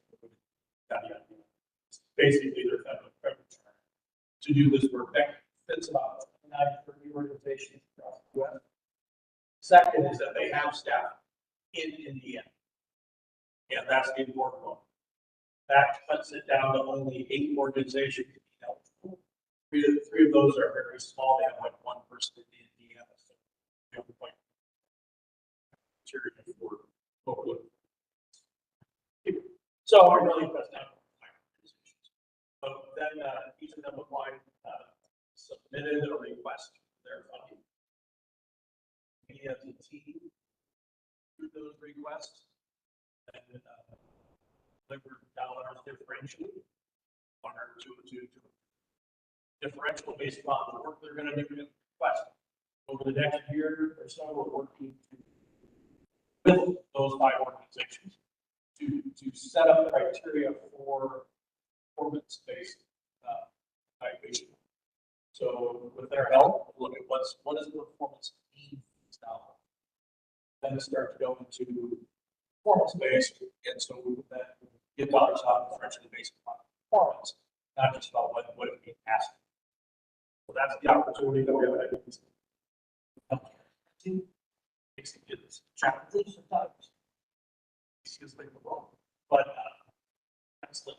Basically, they're federally chartered. To do this work, that fits about 30 organizations across the US. Second is that they have staff in Indiana. Yeah, that's the important one. That cuts it down to only 8 organizations. Three of those are very small. They have like 1 person in Indiana. So you have like so I really pressed down on 5 organizations. But then each of them applied, submitted a request for their funding. We as a team through those requests and delivered dollars differentially, $1 or $2 differential based upon the work they're going to do in the request. Over the next year or so, we're working with those 5 organizations to set up criteria for performance-based evaluation. So with their help, we'll look at what is the performance mean now. Then start to go into performance-based, and so we would then get dollars out differentially based upon performance, not just about what it means asked. So that's the opportunity that we have. Makes it get challenges sometimes. Because they go wrong. But that's what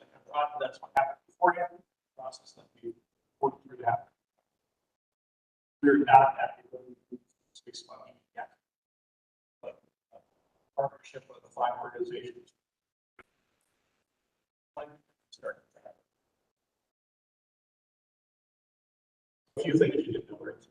happened beforehand. The process that we worked through that. We're not happy with the space money yet. But partnership with the 5 organizations. Start to happen. A few things you didn't know where it's.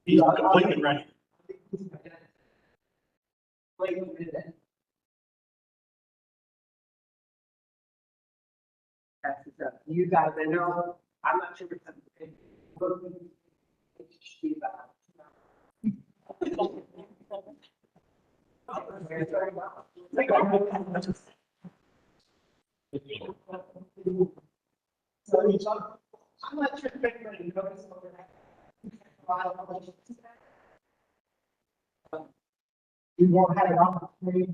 He's completely ready. You guys, I know, I'm not sure if I'm not sure if anybody knows over that. You won't have it on the screen.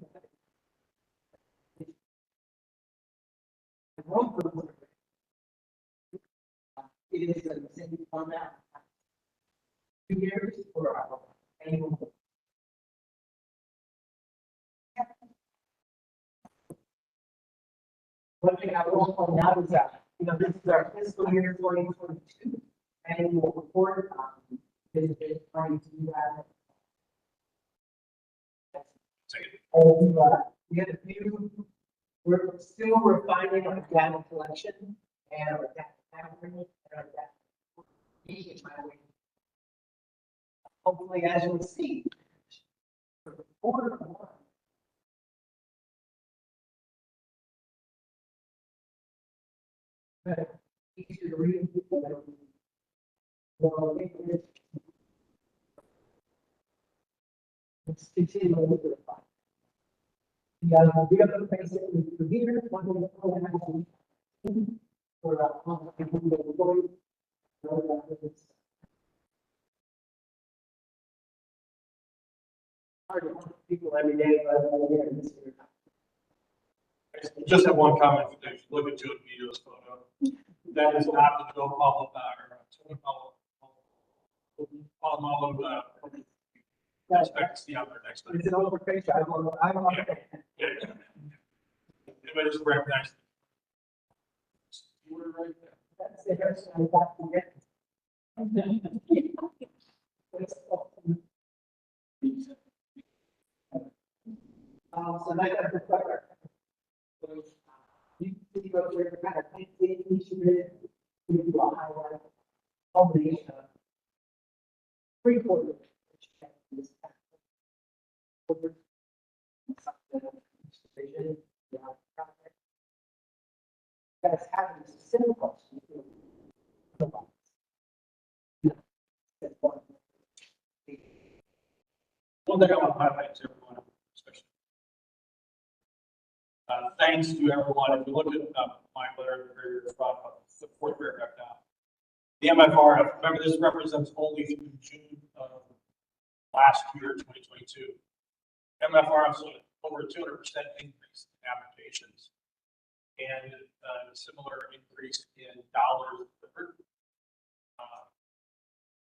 It is a same format. 2 years or annual. One thing I will point out is that, this is our fiscal year 2022 annual report. Is trying to do that. And, we had a few, we're still refining our data collection and our data gathering and our data media planning. Hopefully, as you'll see, for the quarter one. But easier to read. Well, it's continuing with the file. Yeah, we have to face it with here, one of the programs for employees. Hard to talk to people every day, but Just have one comment. If you look at Joe DeVito's photo, that is not the Joe Paulo, Palomalo, expect to see out there next time. it's an overface. I don't know. Yeah. Anybody just recognize? That's the hairstyle I got to get. So I got the cover. You can see what we're kind of thinking, we should do a highlight combination of 3/4. That's having a simple. One thing I want to highlight to everyone, especially. Thanks to everyone. If you look at my letter, the fourth paragraph down. The MFR, remember this represents only through June of last year, 2022. MFR is over 200% increase in applications and a similar increase in dollars delivered.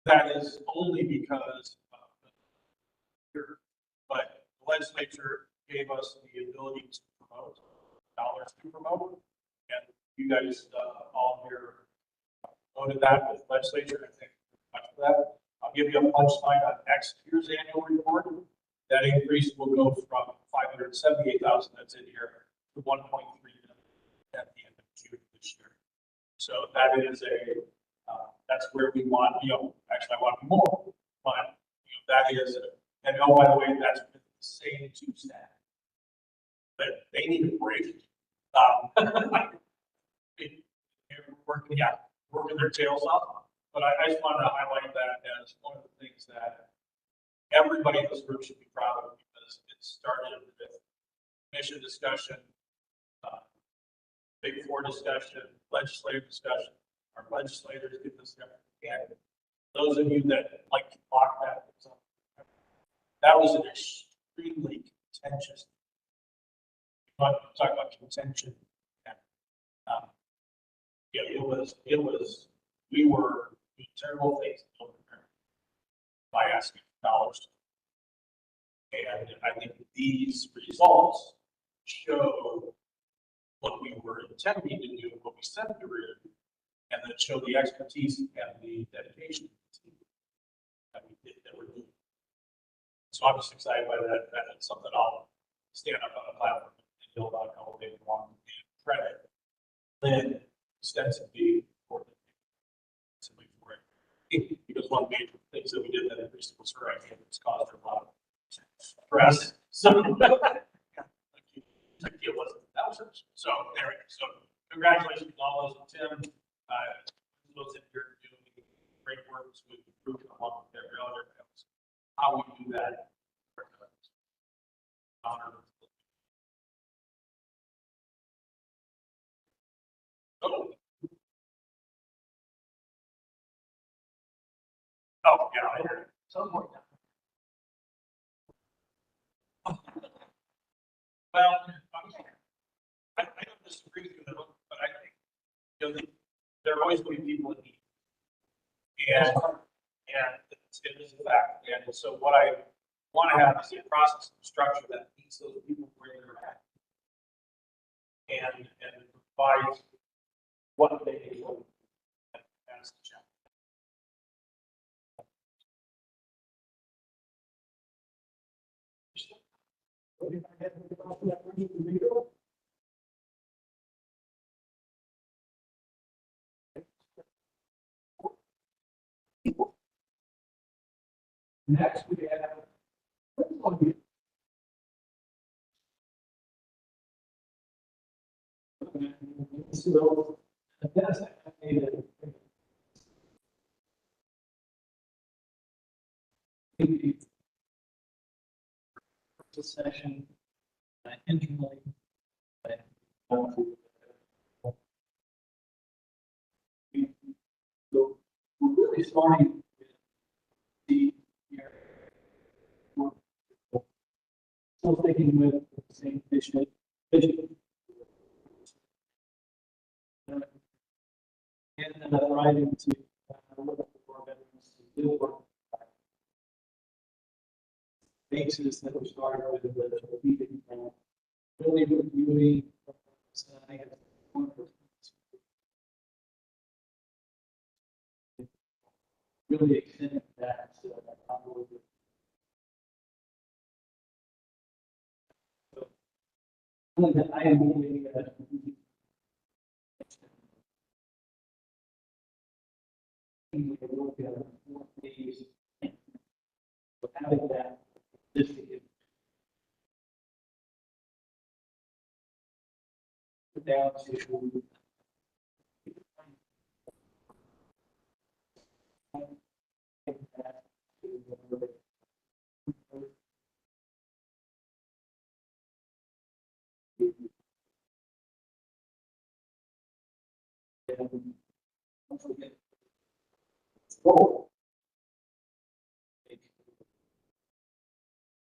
That is only because but the legislature gave us the ability to promote, dollars to promote, and you guys all here voted that with legislature. I think much for that. I'll give you a punchline on next year's annual report. That increase will go from 578,000 that's in here to 1.3 million at the end of June this year. So that is that's where we want, actually I want more, but that is, and oh, by the way, that's the same two staff. But they need a break. They're working their tails off. But I just wanted to highlight that as one of the things that everybody in this group should be proud of, because it started with mission discussion, Big Four discussion, legislative discussion. Our legislators did this and those of you that like to block that was an extremely contentious. Talk about contention. It was. We were doing terrible things by asking dollars. And I think these results show what we were intending to do, what we said we were going to do, and that show the expertise and the dedication that we did, that we're doing. So I'm just excited by that. That's something I'll stand up on a platform and build on all day long and credit Lynn extensively for it. Because one of the major things that we did that increased was her idea, it's caused her a lot of stress. So that was hers. So there we go. So congratulations to all those, Tim, those that you're doing great work with improving along with every other else. How we do that. Honor. Oh, yeah. Some point. Well, I don't disagree with you, but I think there are always going to be people in need. And it is a fact. And so what I want to have is a process and structure that meets those people where they're at. And advise what they do. That's the challenge. Next, we have. So, that's the session internally. So we're really starting with the still sticking with the same vision. And trying to look for veterans to do work. Basis that we started with the meeting, really reviewing. I guess, really extended that. So I am moving having that this down to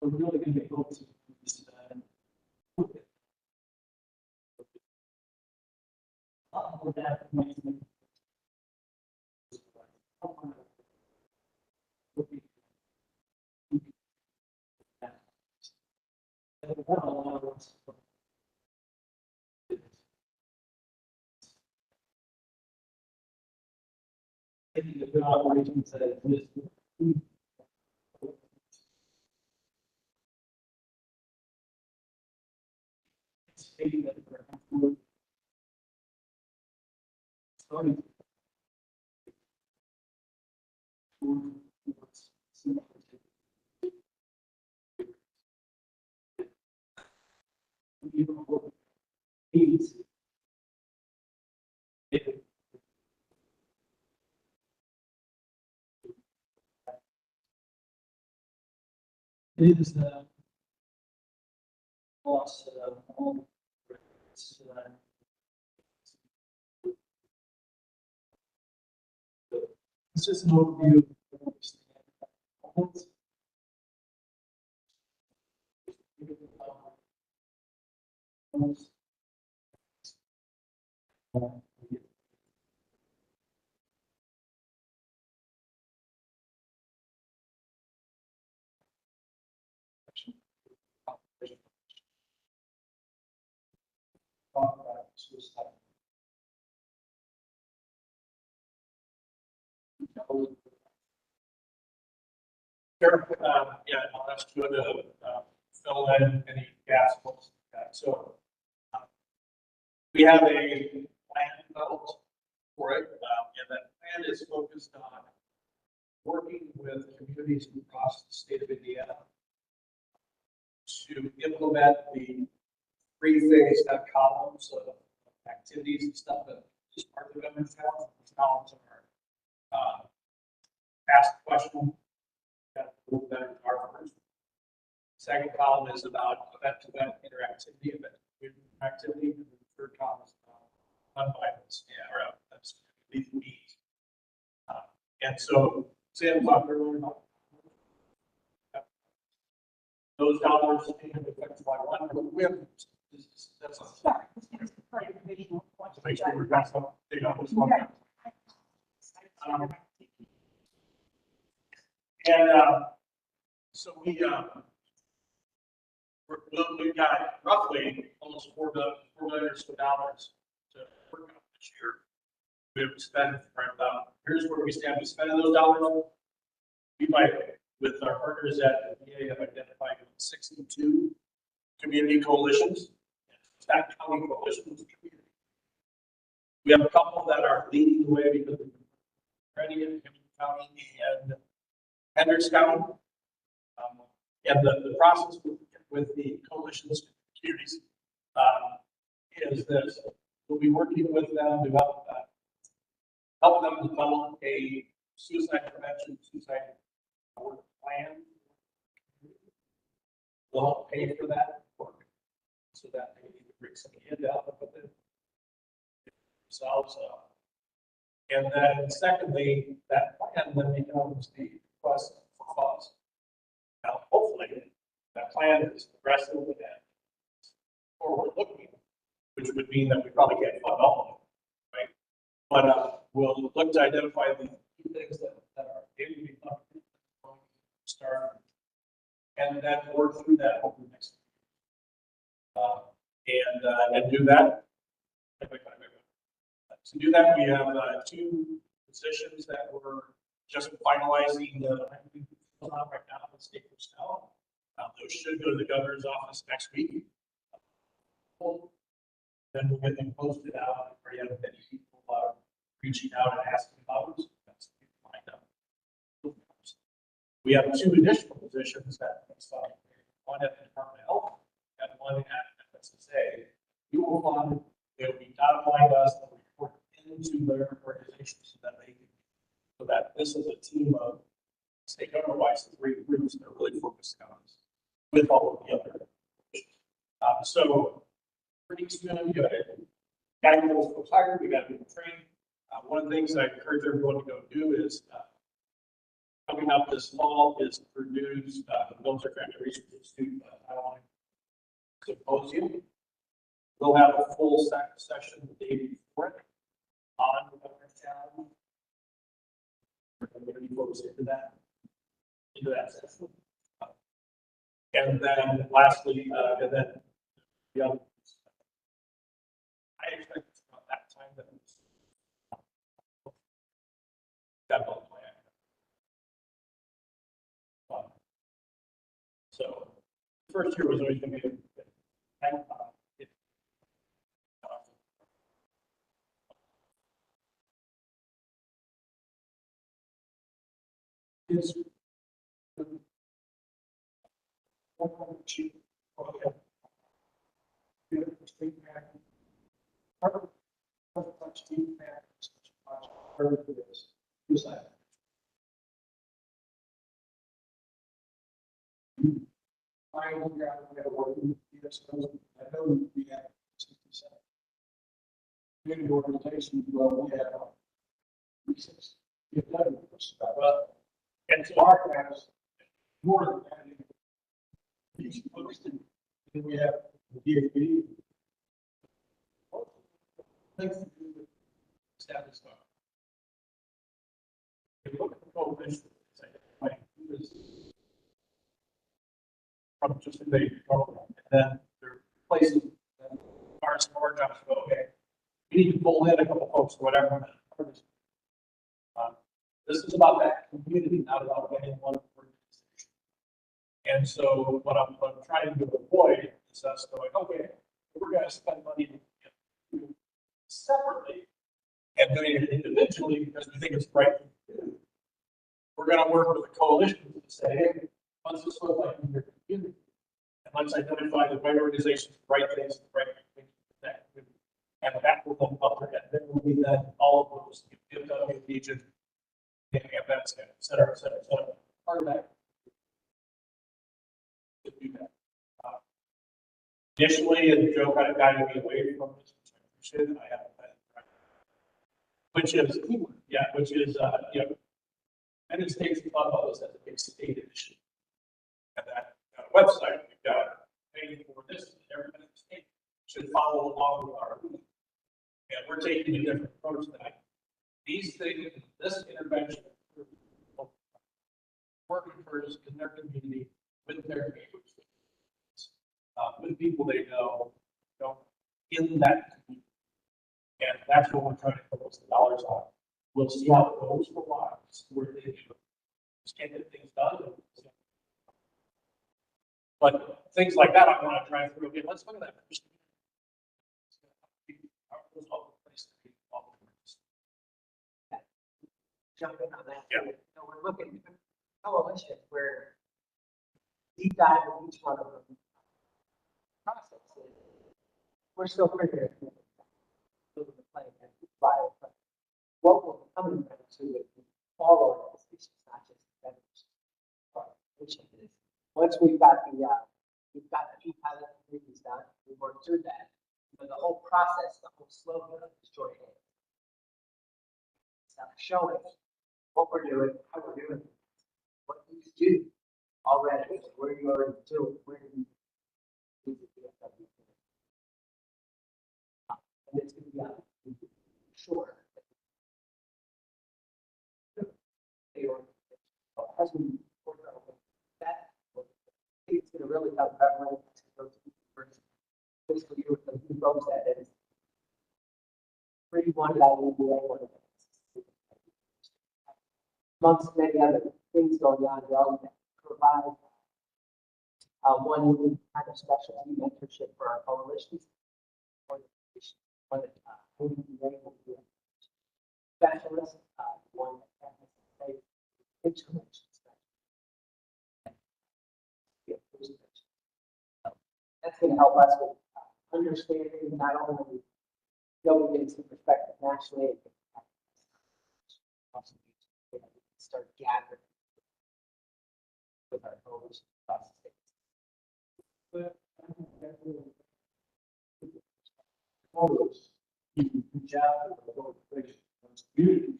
we're really going to be focusing on this. With that, the good operations that exist. Stating that we're starting it is the loss of all this is an overview of Sure, yeah, I'll ask you to fill in any gaps. So we have a plan developed for it, and that plan is focused on working with communities across the state of Indiana to implement the three-phase columns of activities and stuff that is part of the veterans challenge. These columns are ask the question, who the veterans are first. Second column is about event-to-event interactivity, activity. And the third column is about non-violence, or that's these needs. And so Sam talked earlier about those dollars being affected by one. We have that's a sorry. To make sure we're got some data on this one. So we've got roughly almost $4 billion to work on this year. We have spent around, here's where we stand, we spending those dollars. We might, with our partners at the VA, have identified 62 community coalitions, staff county coalitions. We have a couple that are leading the way because of Ready in County and Hendricks County. And the process with the coalitions communities is this: we'll be working with them to help them develop a suicide prevention, suicide work plan. We'll help pay for that work so that they can bring some in to help with it themselves. And then secondly, that plan then becomes the request for funds. Now, hopefully, that plan is aggressive and forward looking, which would mean that we probably can't fund all of it, right? But we'll look to identify the key things that are able to be funded, start, and then work through that over the next and do that. To do that, we have 2 positions that we're just finalizing right now in state personnel. Those should go to the governor's office next week. Then we'll get them posted out. We already have many people reaching out and asking about it. That's lined up. We have 2 additional positions that one at the Department of Health and one at FSSA. You will find they will be outlined us and report into their organizations so that this is a team of state government-wise 3 groups that are really focused on us with all of the other. So pretty soon, you got guiding those folks hired, we got people trained. One of the things I encourage everyone to go do is coming up this fall is produce the Military Family Research Institute online symposium. We'll have a full session the day before it on the Governor's Challenge. We're going to be focused into that session. And then lastly, and then the other, I expect it's about that time that that will plan. So the first year was always going to be is I know we have 67. Many organizations, well, we have 36. Well, and so our class, more than that, then we have the DFB. Things to do with status. If you look at the coalition, from just a big program, and then there are places that are more jobs go, okay, we need to pull in a couple folks or whatever. This is about that community, not about getting one organization. And so what I'm trying to avoid is us going, okay, we're going to spend money to do separately and doing it individually because we think it's the right thing to do. We're going to work with a coalition to say, hey, what's this look like in your community? And let's identify the right organizations, the right things, the right things that community. And that will then buffer it. Then will be that all of those DFW region, events, et cetera, et cetera, et cetera. Part of that to do that. Initially, and Joe kind of guided me away from this, which I appreciate. I haven't been, which is, yeah, which is, you know, United States thought about this as a big state initiative. And that website, we've got paying for this, and everybody in the state should follow along with our movement. And we're taking a different approach tonight. These things, this intervention, working first in their community with their neighbors, with people they know, in that community. And that's what we're trying to focus the dollars on. We'll see how it goes for a while. We're thinking, just can't get things done. But things like that, I want to try through. Okay, let's look at that. Jumping on that. Yeah. So we're looking at coalitions where deep dive in each one of them. Processes. We're still figuring it out. What will come in to it, follow it, it's not just vendors. Which is, once we've got the few pilot communities done, we work through that, but the whole process, the whole slope is joining. It's not showing what we're doing, how we're doing, it, what you do already, where you already do it, where you. And it's gonna be on, sure. As we work on that, it's gonna really help everyone to go to the first fiscal year with the new folks that is. Pretty one that IDVA, amongst many other things going on, we also provide one kind of specialty mentorship for our coalitions. One that IDVA will be a specialist, one that has a intervention specialist. That's going to help us with understanding not only going into perspective nationally, but start gathering with our coalition across the states. But good job with the organization. We're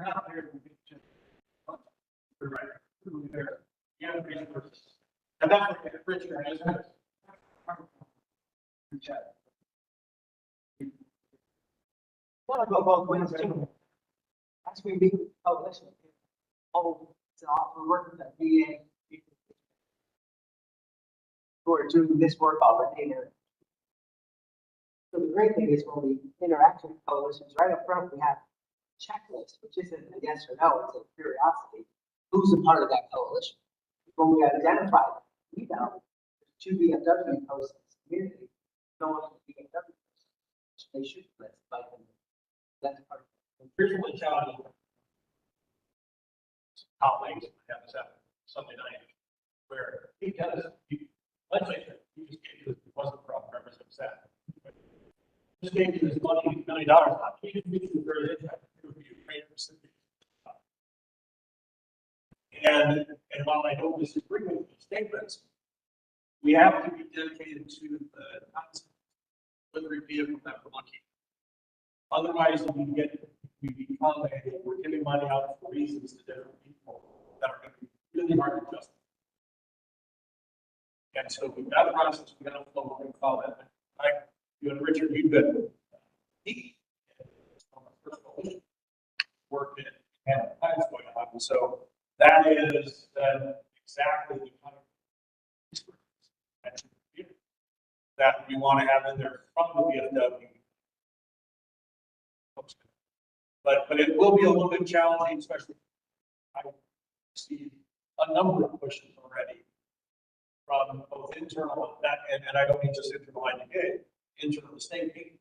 not there to be just. We're right. We're there. Yeah, resources. And that's what Richard has. Good job. Want to go both ways too. As we meet coalition. Oh, it's we're working with the VA. Who are doing this work already. So the great thing is when we interact with coalitions, right up front, we have a checklist, which isn't a yes or no, it's a curiosity. Who's a part of that coalition? When we identify, we know two BMW posts in this community, no one can be BMW posts. They should list like them. That's part of it. Here's what challenge. Colleagues have this happen Sunday night, where he does, legislature, he just gave you, it wasn't from Representative Seth. Just gave you this money, $1 million, he didn't meet you very interested, it would be a great recipient. And while I don't disagree with the statements, we have to be dedicated to the concept, whether it be a that we're lucky. Otherwise, we become we're giving money out for reasons to different people that are going to be really hard to justify. And so we've got a process, we've got a flow, we're going to call that. You and Richard, you've been working and plans going on. And so that is exactly the kind of that we want to have in there from the VFW. But it will be a little bit challenging, especially I see a number of questions already from both internal and I don't mean just internal IDVA, internal state people.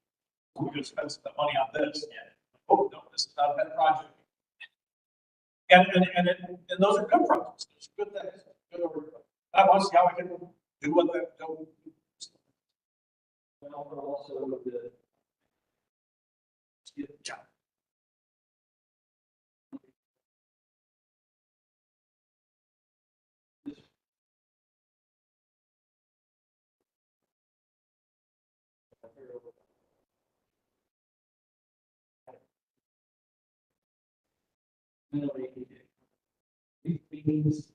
We're going to spend some money on this. Oh no, this is not a bad project. And those are good projects. Those are good things. Good over. I want to see how we can do what that do. And also the job. Meetings,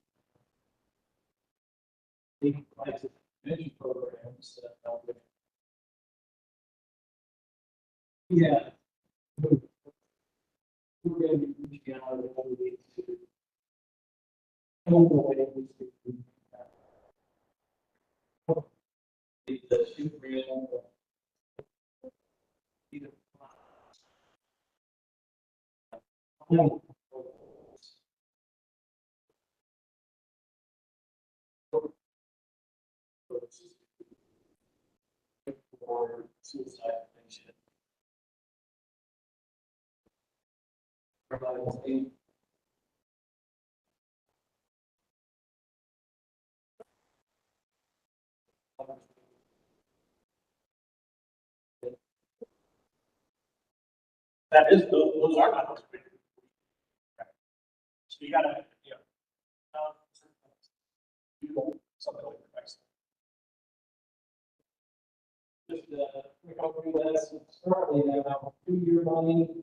big types of energy programs. Yeah. We're going to be reaching out to That is, those are not. So you gotta, yeah. Something like that. Just, recovery, that's currently now 2-year money.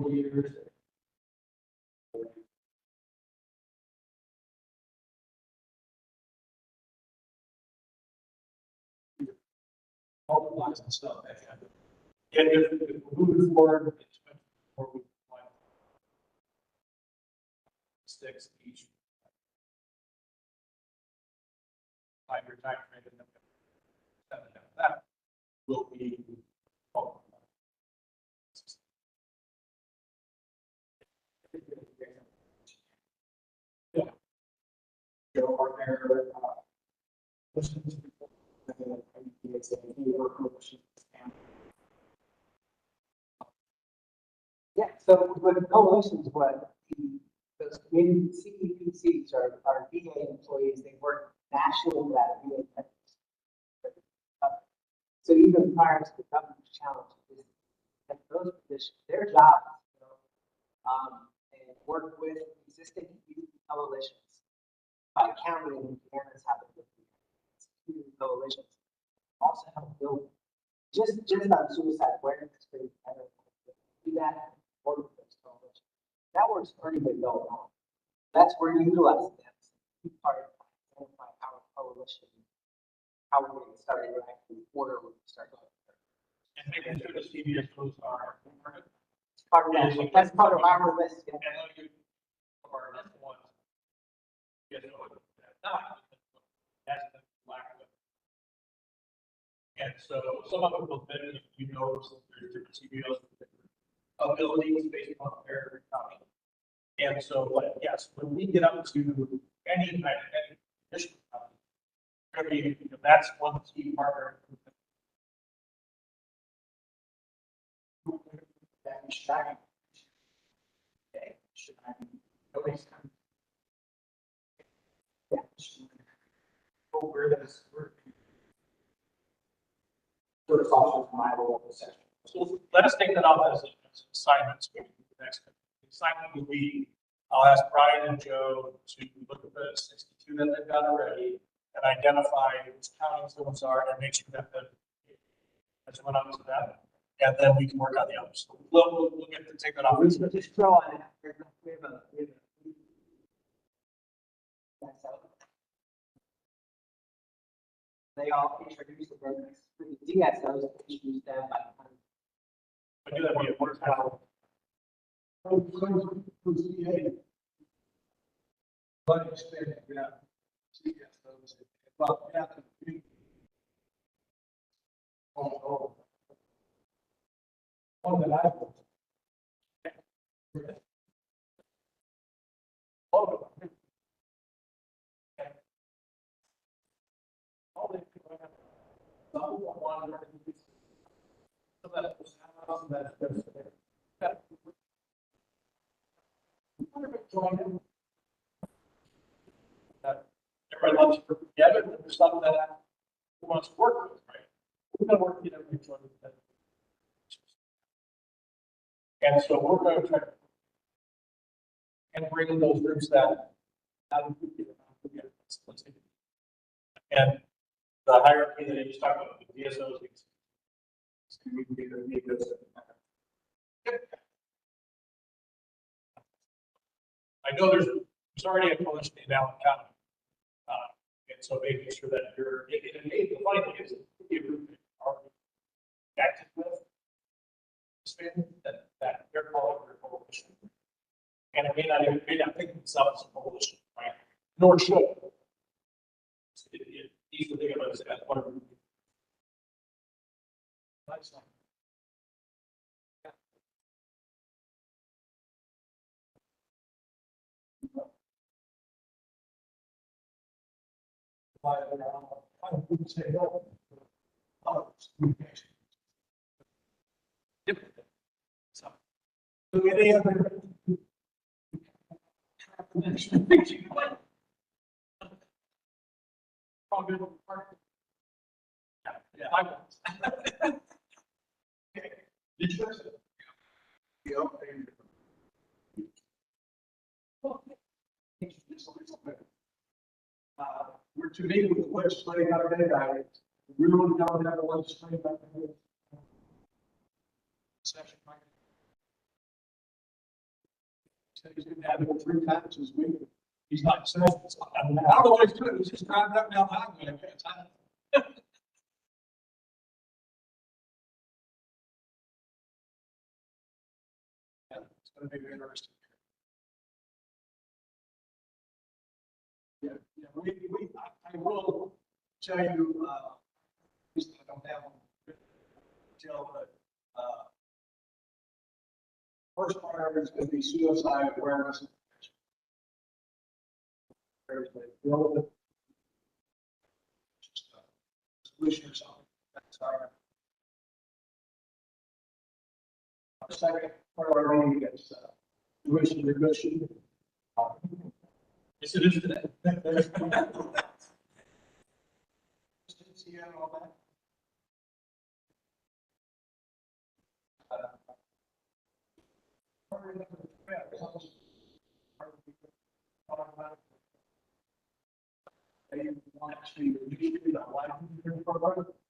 Years. All the lines and stuff. And if we're moving forward, it's more we want sticks each 5-year time frame, and then that will be. Yeah. Go over there. Yeah, so with coalitions, what those community CEPCs are VA employees, they work nationally with that VA. So even prior to the governor's challenge, at those positions, their job is to go, and work with existing community coalitions. By county in Indiana's having community coalitions, also help build just on suicide awareness, do that, work with those coalitions. That works pretty good going on. That's where you utilize them. Be part of our coalition, how we're going to start interacting, order when we start going. And making sure the CBS tools are. It's part of that. That's part of our list. And when you, or that's the one. Yes, that's the lack of it. And so some of it will benefit, you know, there's different CBOs, abilities based on their economy. And so, like, yes, when we get up to any kind of additional, that's one key partner. That is tracking. Okay, should I nobody's coming? Yeah. Where does sort of also my role in the session. So let us take that off as an assignment. The next assignment will be, I'll ask Brian and Joe to look at the 62 that they've got already and identify which counties those are and make sure that that's what I'm to that. And then we can work on the others. So we'll get to take that off. Just throw on it. We have a. They all introduce the business. The DSOs introduce them by the time. I do that via one panel. But expand, yeah. Well, yeah. Oh. Oh, that I. Oh. Everybody loves to work together, but there's something that who wants to work with, right? We're gonna work together with each other. And so we're going to try to and bring in those groups that. And the hierarchy that you just talked about, the DSOs. I know there's already a coalition in Allen County. And so making sure that you're, the funny thing is, you are active with, that they're calling for a coalition. And it may not think of itself as a coalition, right? Nor should. These are the things as part of. That's not. Yep. So. Any other? Yeah, I was. Okay. Did you guys? Yeah. We're to meet with the legislative update. I really don't have a legislative update. Session. He's going to have it 3 times this week. He's not saying, I don't know what he's doing. He's just driving up down the highway. Yeah, it's going to be interesting. Yeah, I will tell you, I don't have them until, but, first priority is going to be suicide awareness. Solution or something. That's our second priority is tuition reduction. Yes, it is today.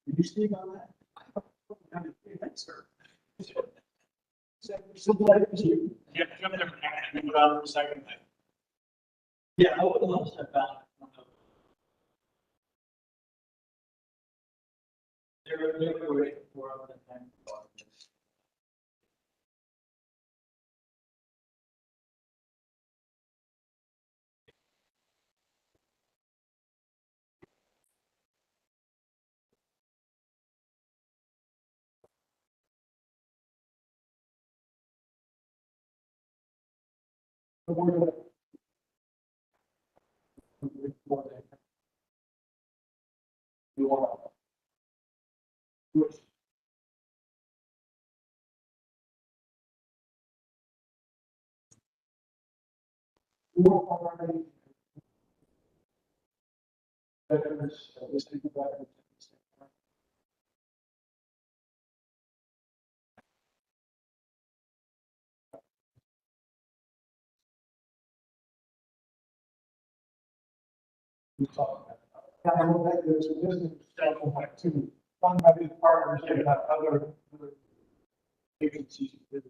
Did you speak on that? Thanks, sir. Yeah, jump in and move on for a second. Yeah, I would love to have found. They're waiting for other than. Fund by these partners and other agencies. And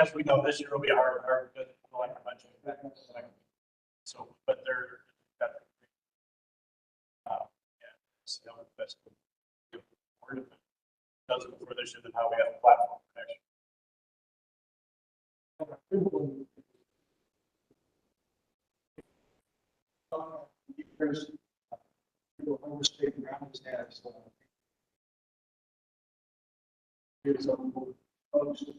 as we know, this year will be hard, like I mentioned. So, but they're. Yeah, see how the best. Does it for this year than how we have a platform connection. There's overstate around his head. Here's a post.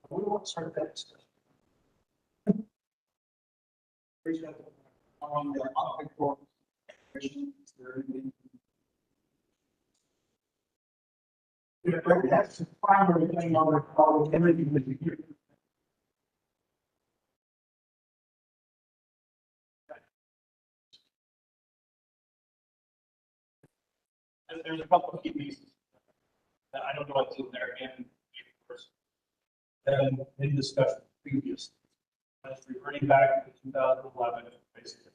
We won't start that. On the optic core. That's the primary thing on the call. There's a couple of key pieces that I don't know what's in there and in discussion. previous. That's reverting back to 2011, basically.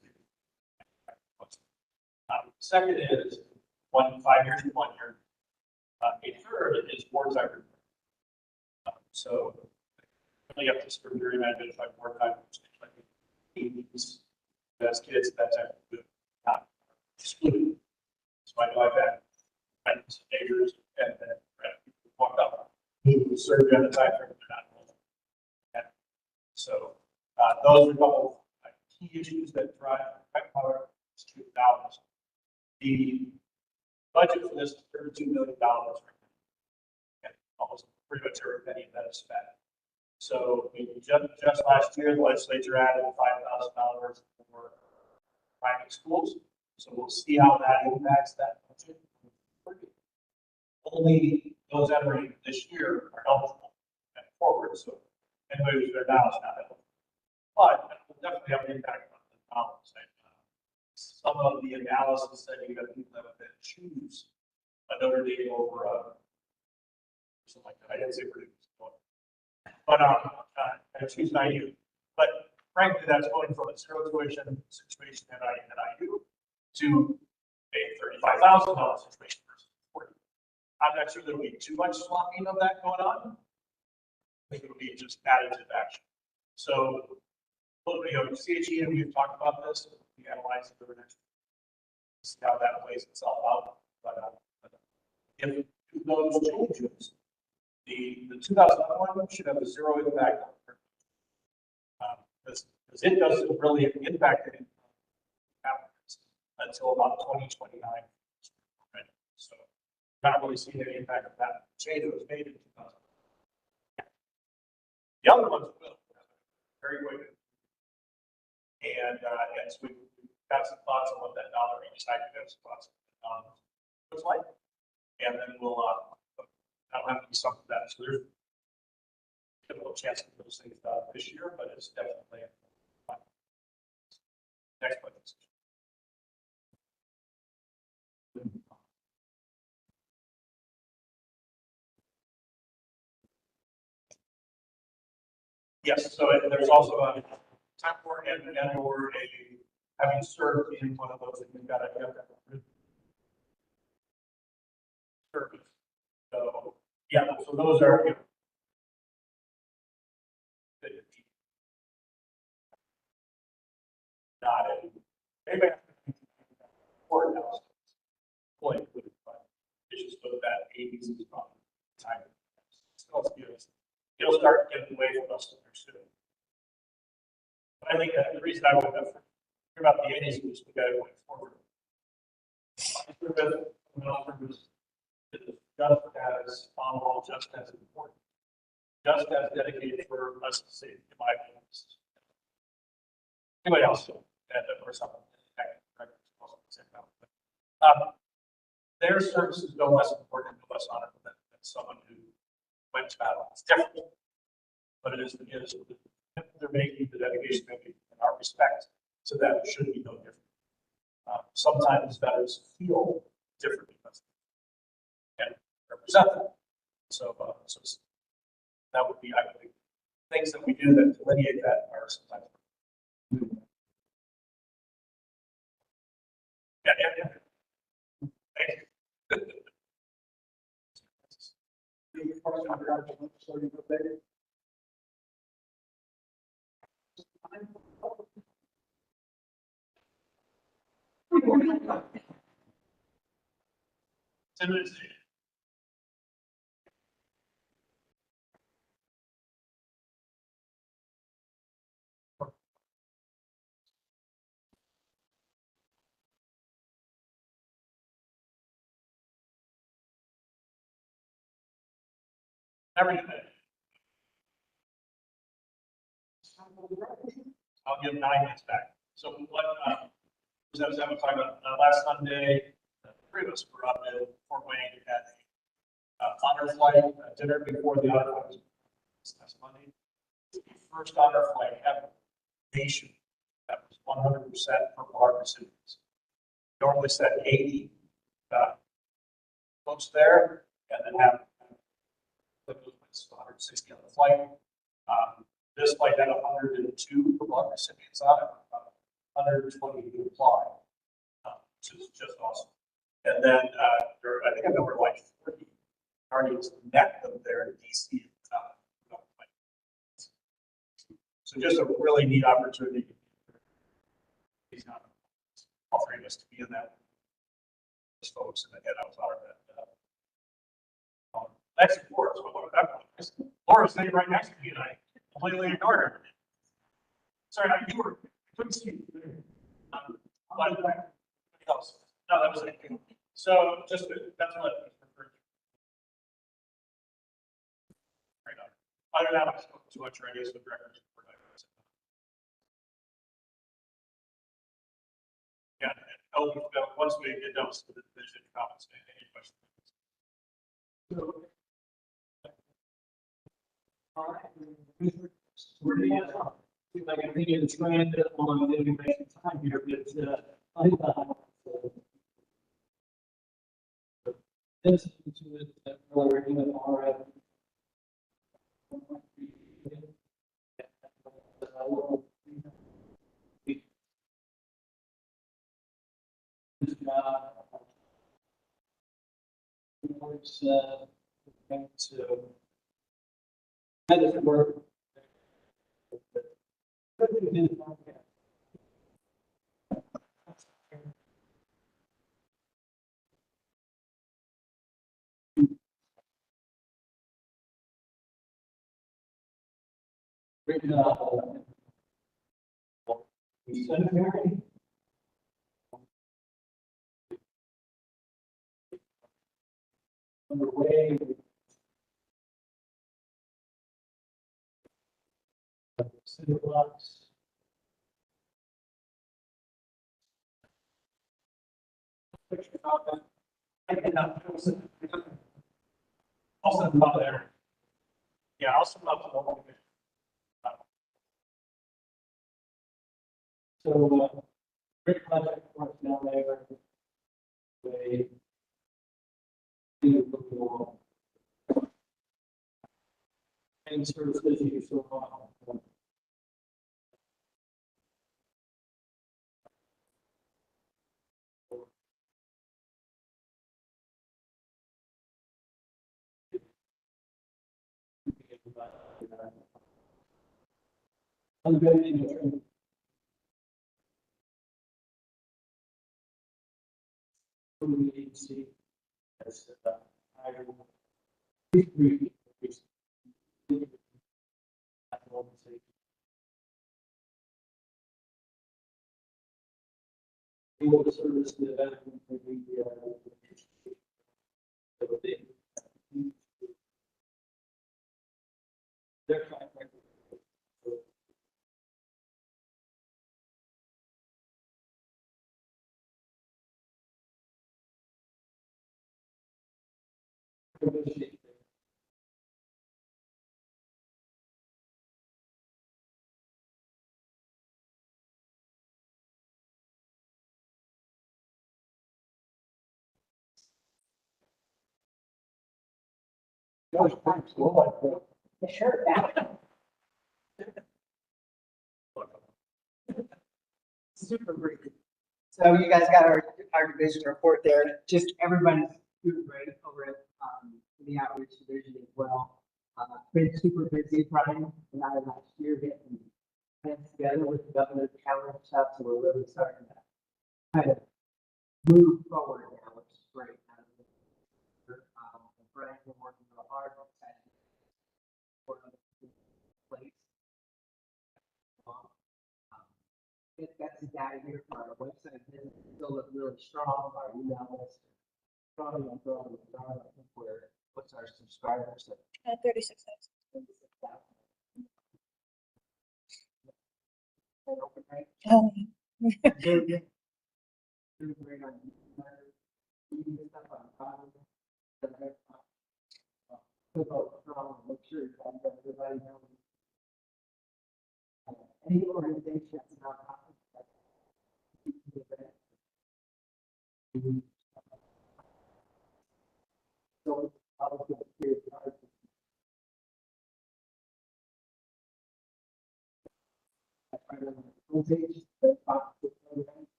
Second is 5 years and 1 year. A third is board record. So really up to certain period identified board time, like teens, as kids, that type of good, not excluded. So I know I've had friends, neighbors, and then people walk up, who served at the time, they're not involved. And so those are both key issues that drive our student dollars. The budget for this is $32 million. And almost pretty much every penny of that is spent. So just last year, the legislature added $5,000 for private schools. So we'll see how that impacts that budget. Only those entering this year are eligible and forward. So anybody who's there now is not eligible. But it will definitely have an impact on the dollars. Some of the analysis that you got people that choose a Notre Dame over something like that. I didn't say Purdue, but I choose an IU. But frankly, that's going from a zero tuition situation at IU to a $35,000 situation versus 40. I'm not sure there'll be too much swapping of that going on. I think it'll be just additive action. So, CHE and we've talked about this. We analyze it over next. See how that plays itself out. But if those changes, the 2001 should have a zero impact on because it doesn't really impact it until about 2029. So not really seeing any impact of that change that was made in 2000. The other ones will very quickly. And so we've got some thoughts on what that dollar each side have some thoughts on looks like. And then we'll that'll have to be something that so there's a little chance to do those things this year, but it's definitely next budget. Yes, so there's also a temporary and or a having served in one of those, and you've got to have that service. So yeah, so those are not it. Maybe or else. Point with it's just so that 80s is not time. It'll start getting away from us soon. But I think that the reason I would have about the 80s was we got to going forward. Just as honorable, just as important, just as dedicated for us to see, in my opinion. Anybody else? Or something. Their services no less important, no less honorable than someone who went to battle. It's different, but it is they're making the dedication and our respect to them should be no different. Sometimes veterans feel different because they can represent them. So, that would be, I think, things that we do that delineate that are sometimes. Yeah. Thank you. Everything. I'll give 9 minutes back. So what was I was having talking about last Sunday, the 3 of us were up in Fort Wayne at a honor flight dinner before the honor flight was last Monday. The first honor flight ever nation that was 100% for our recipients. Normally set 80 folks there and then have 160 on the flight. This might have 102 recipients on it, 120 to apply, which is just awesome. And then I think I number like 40 already met them there in DC. So just a really neat opportunity. He's not offering us to be in that. Those folks, and again, I was honored that. Next, Laura. Laura's sitting right next to me, and I completely ignored her. Sorry, you were. Couldn't see you. Else. No, that was it. So just that's what. Right on. Other than that, I spoke too much, I guess, with records. Yeah, and once we get done with the division comments, any questions? All right. We're going to see if I can think of the trend on the information time here, but this is earlier in the already. How does it work? Underway. City blocks. I'll send them out there. Yeah, I'll send them out to the whole division. So, great project for us down there. They and services you so on. I'm going to the agency as higher. Able to service the event for their contract. Sure. Super great. So you guys got our division report there. Just everybody's doing great over at the outreach division as well. Been super busy running last year getting plans together with the governor's calendar stuff. So we're really starting to kind of move forward now, which is great. Brian, we're working real hard on place. That's the data here for our website. It still look really strong. Our email list strong and growing. I think what's our subscribers? 36,000. Oh. Doing great on stuff on make sure everybody knows. Any organization that's not so I'll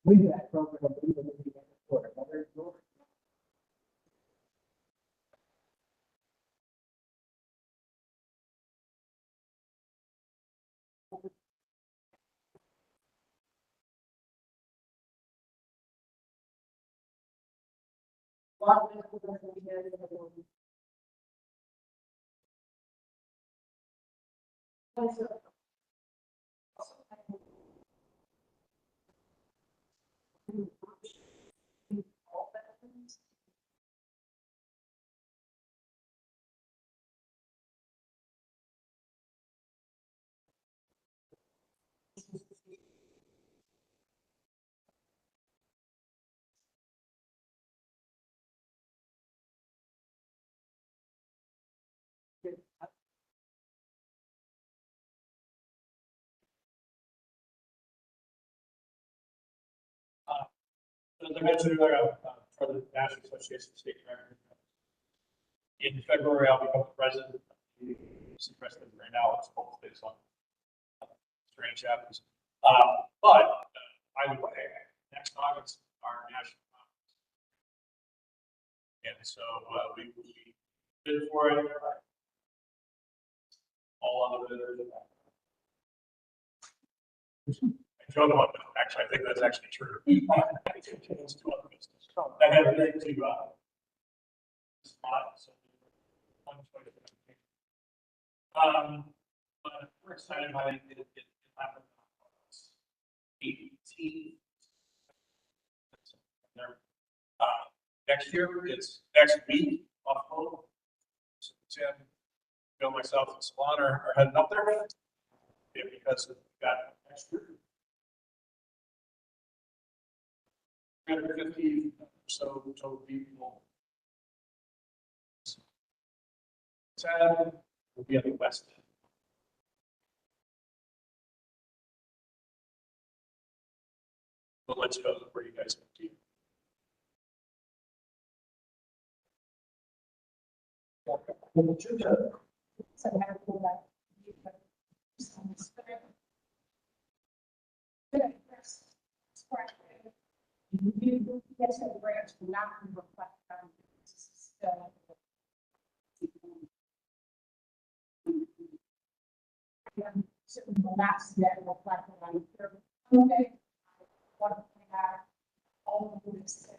We do that program. As I mentioned earlier, for the National Association of State Directors. In February, I'll become the president of the president right now, it's both based on strange happens. But by the way, next August, our national conference. And so we bid for it. All other bidders. I joke about that. Actually, I think that's actually true. That had everything to but we're excited about it. It happened. 18. Next year, it's next week. Buffalo. So Tim, Bill, myself, and Salon are heading up there. Yeah, because we've got next year. 350 or so total people. 10 will be on the west end. But let's go where you guys want to. Yes, the grants will not reflect on so we will not see that reflected on your okay. What we have all of this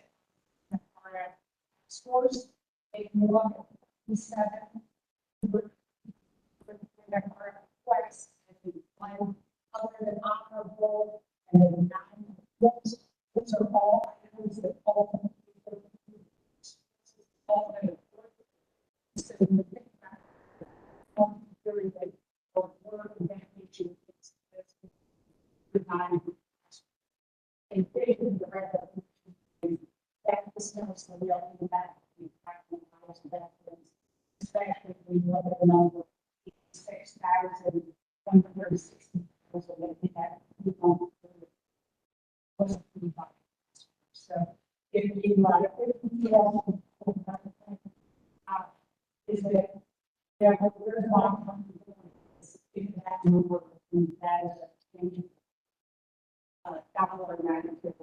scores, they move to 7 twice one other than honorable and then 9 those are all items that all so when we think about very good or work and that nature and creating the record that this knows the real impact especially when you look at the number 6,000 160 that we have so if you is that there are a lot of that number that is a change dollar magnitude.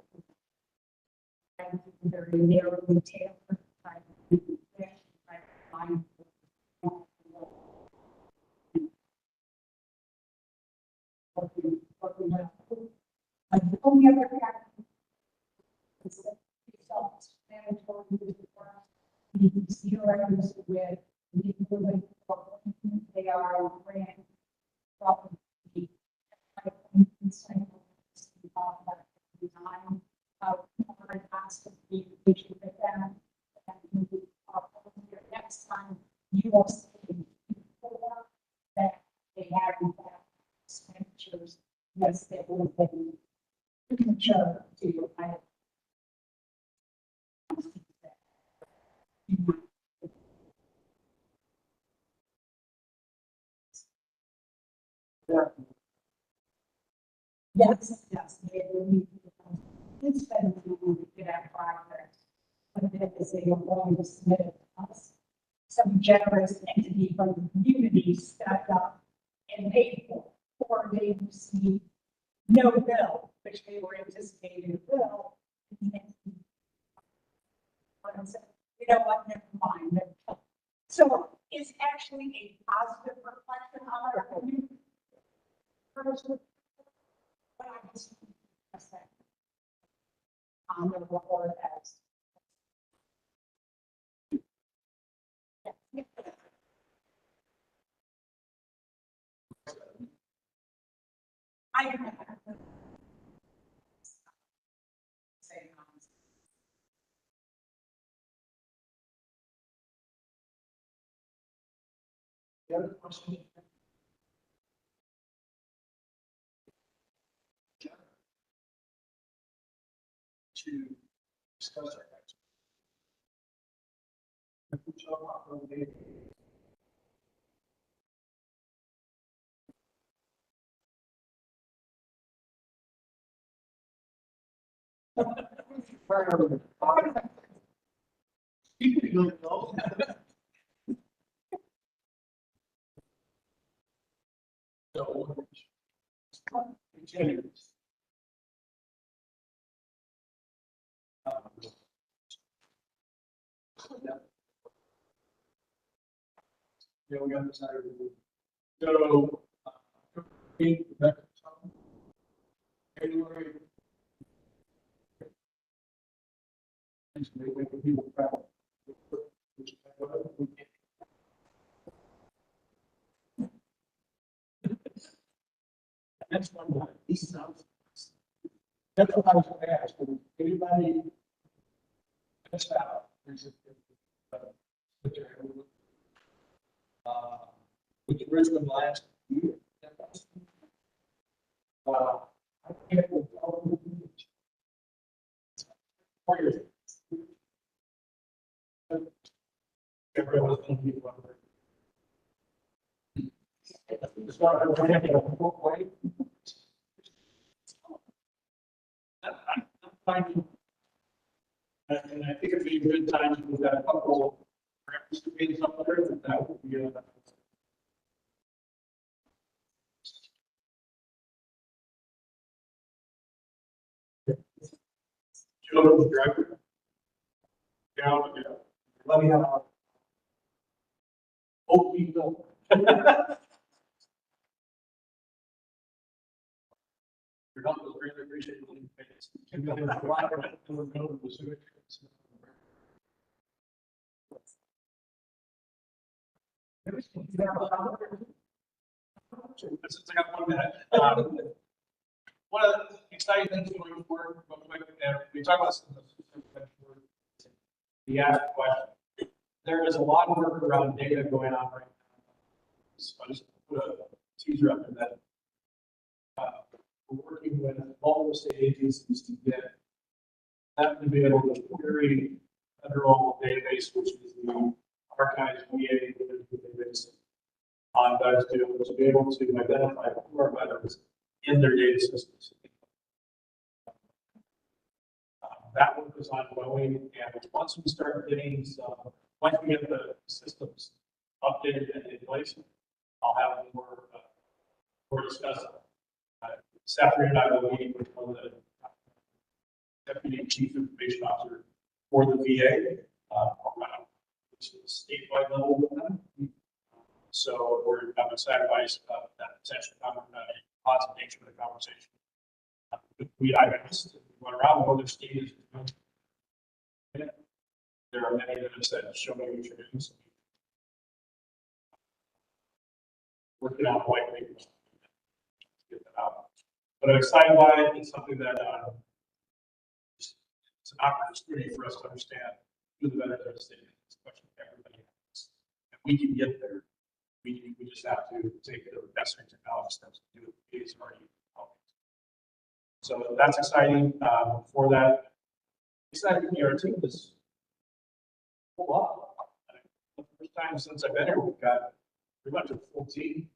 Very narrowly tailored the only other factor is that results mandatory CRMs with they are grant property design which with them and next time you will see before that they have expenditures yes that will be mature to your item. Yes, yes. It's been to get out progress, but it as they are going to submit it to us. Some generous entity from the community stepped up and paid for it, or they received no bill, which they were anticipating a bill. And then, I said, you know what, never mind. Never mind. So it's actually a positive reflection on our community. But I just, on the report as. I say, The other question? To discuss our next. Yeah, we got this out of the. So. January. That's one. That's what I was going to ask. Anybody? That's out. Which originally last year. I can't. 4 years. Everyone's going to be one. It's not a way. I'm finding. And I think it'd be a good time to move that a couple. Perhaps to be somewhere that would be a. Joe, the director. Yeah, let me know. Oh, we go. Your help was really appreciated. Since I got 1 minute, one of the exciting things going forward, we talk about the ask question. There is a lot of work around data going on right now. So I just put a teaser up in that. We're working with multiple state agencies to get that to be able to query federal database, which is the archives VA database on veterans to be able to identify who are veterans in their data systems. That work is ongoing, and once we start getting once we get the systems updated and in place, I'll have more discussion. This afternoon, I will meet with one of the Deputy Chief Information Officer for the VA, which is statewide level with them. So I'm excited by that potential positive nature of the conversation. I just went around what other states. There are many that have said, show me what you're doing. So working on white papers. Get that out. But I'm excited by it. It's something that it's an opportunity for us to understand who the veterans are in the state. It's a question everybody has. And we can get there. We just have to take the necessary technology steps to do it. It's already helping. So that's exciting. For that, exciting our team is a whole lot. The first time since I've been here, we've got pretty much a full team.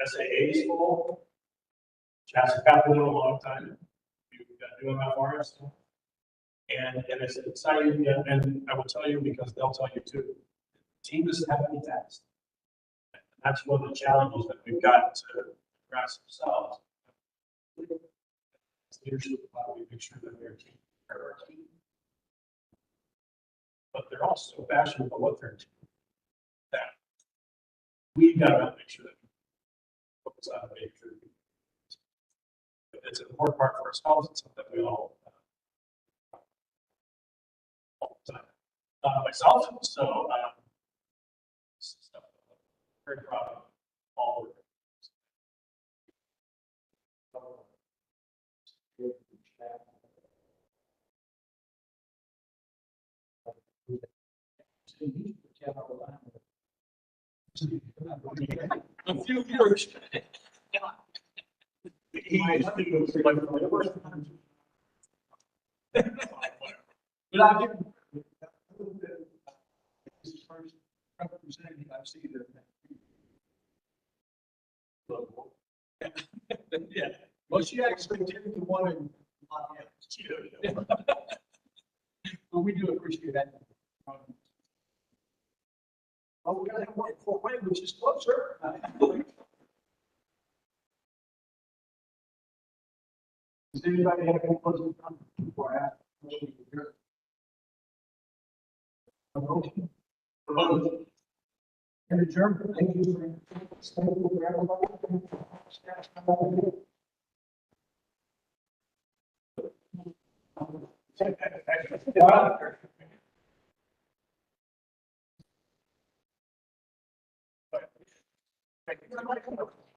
SAA's full. Chas has been a long time. We've got doing that for us. And it's exciting, and I will tell you because they'll tell you too. Team is heavily taxed. That's one of the challenges that we've got to grasp ourselves. Leadership, how we make sure that they're team. But they're also passionate about what they're doing. That we've got to make sure that we focus on making sure it's an important part for ourselves. It's something that we all the time. Myself, so very proud of all of it. A few years. But I didn't. Representing, I've seen that. Yeah, well, she actually did the one in Lafayette. But we do appreciate that. Oh, we gotta have one for Wayne, which is closer. Does anybody have any closing comments before I ask? And adjourned. Thank you.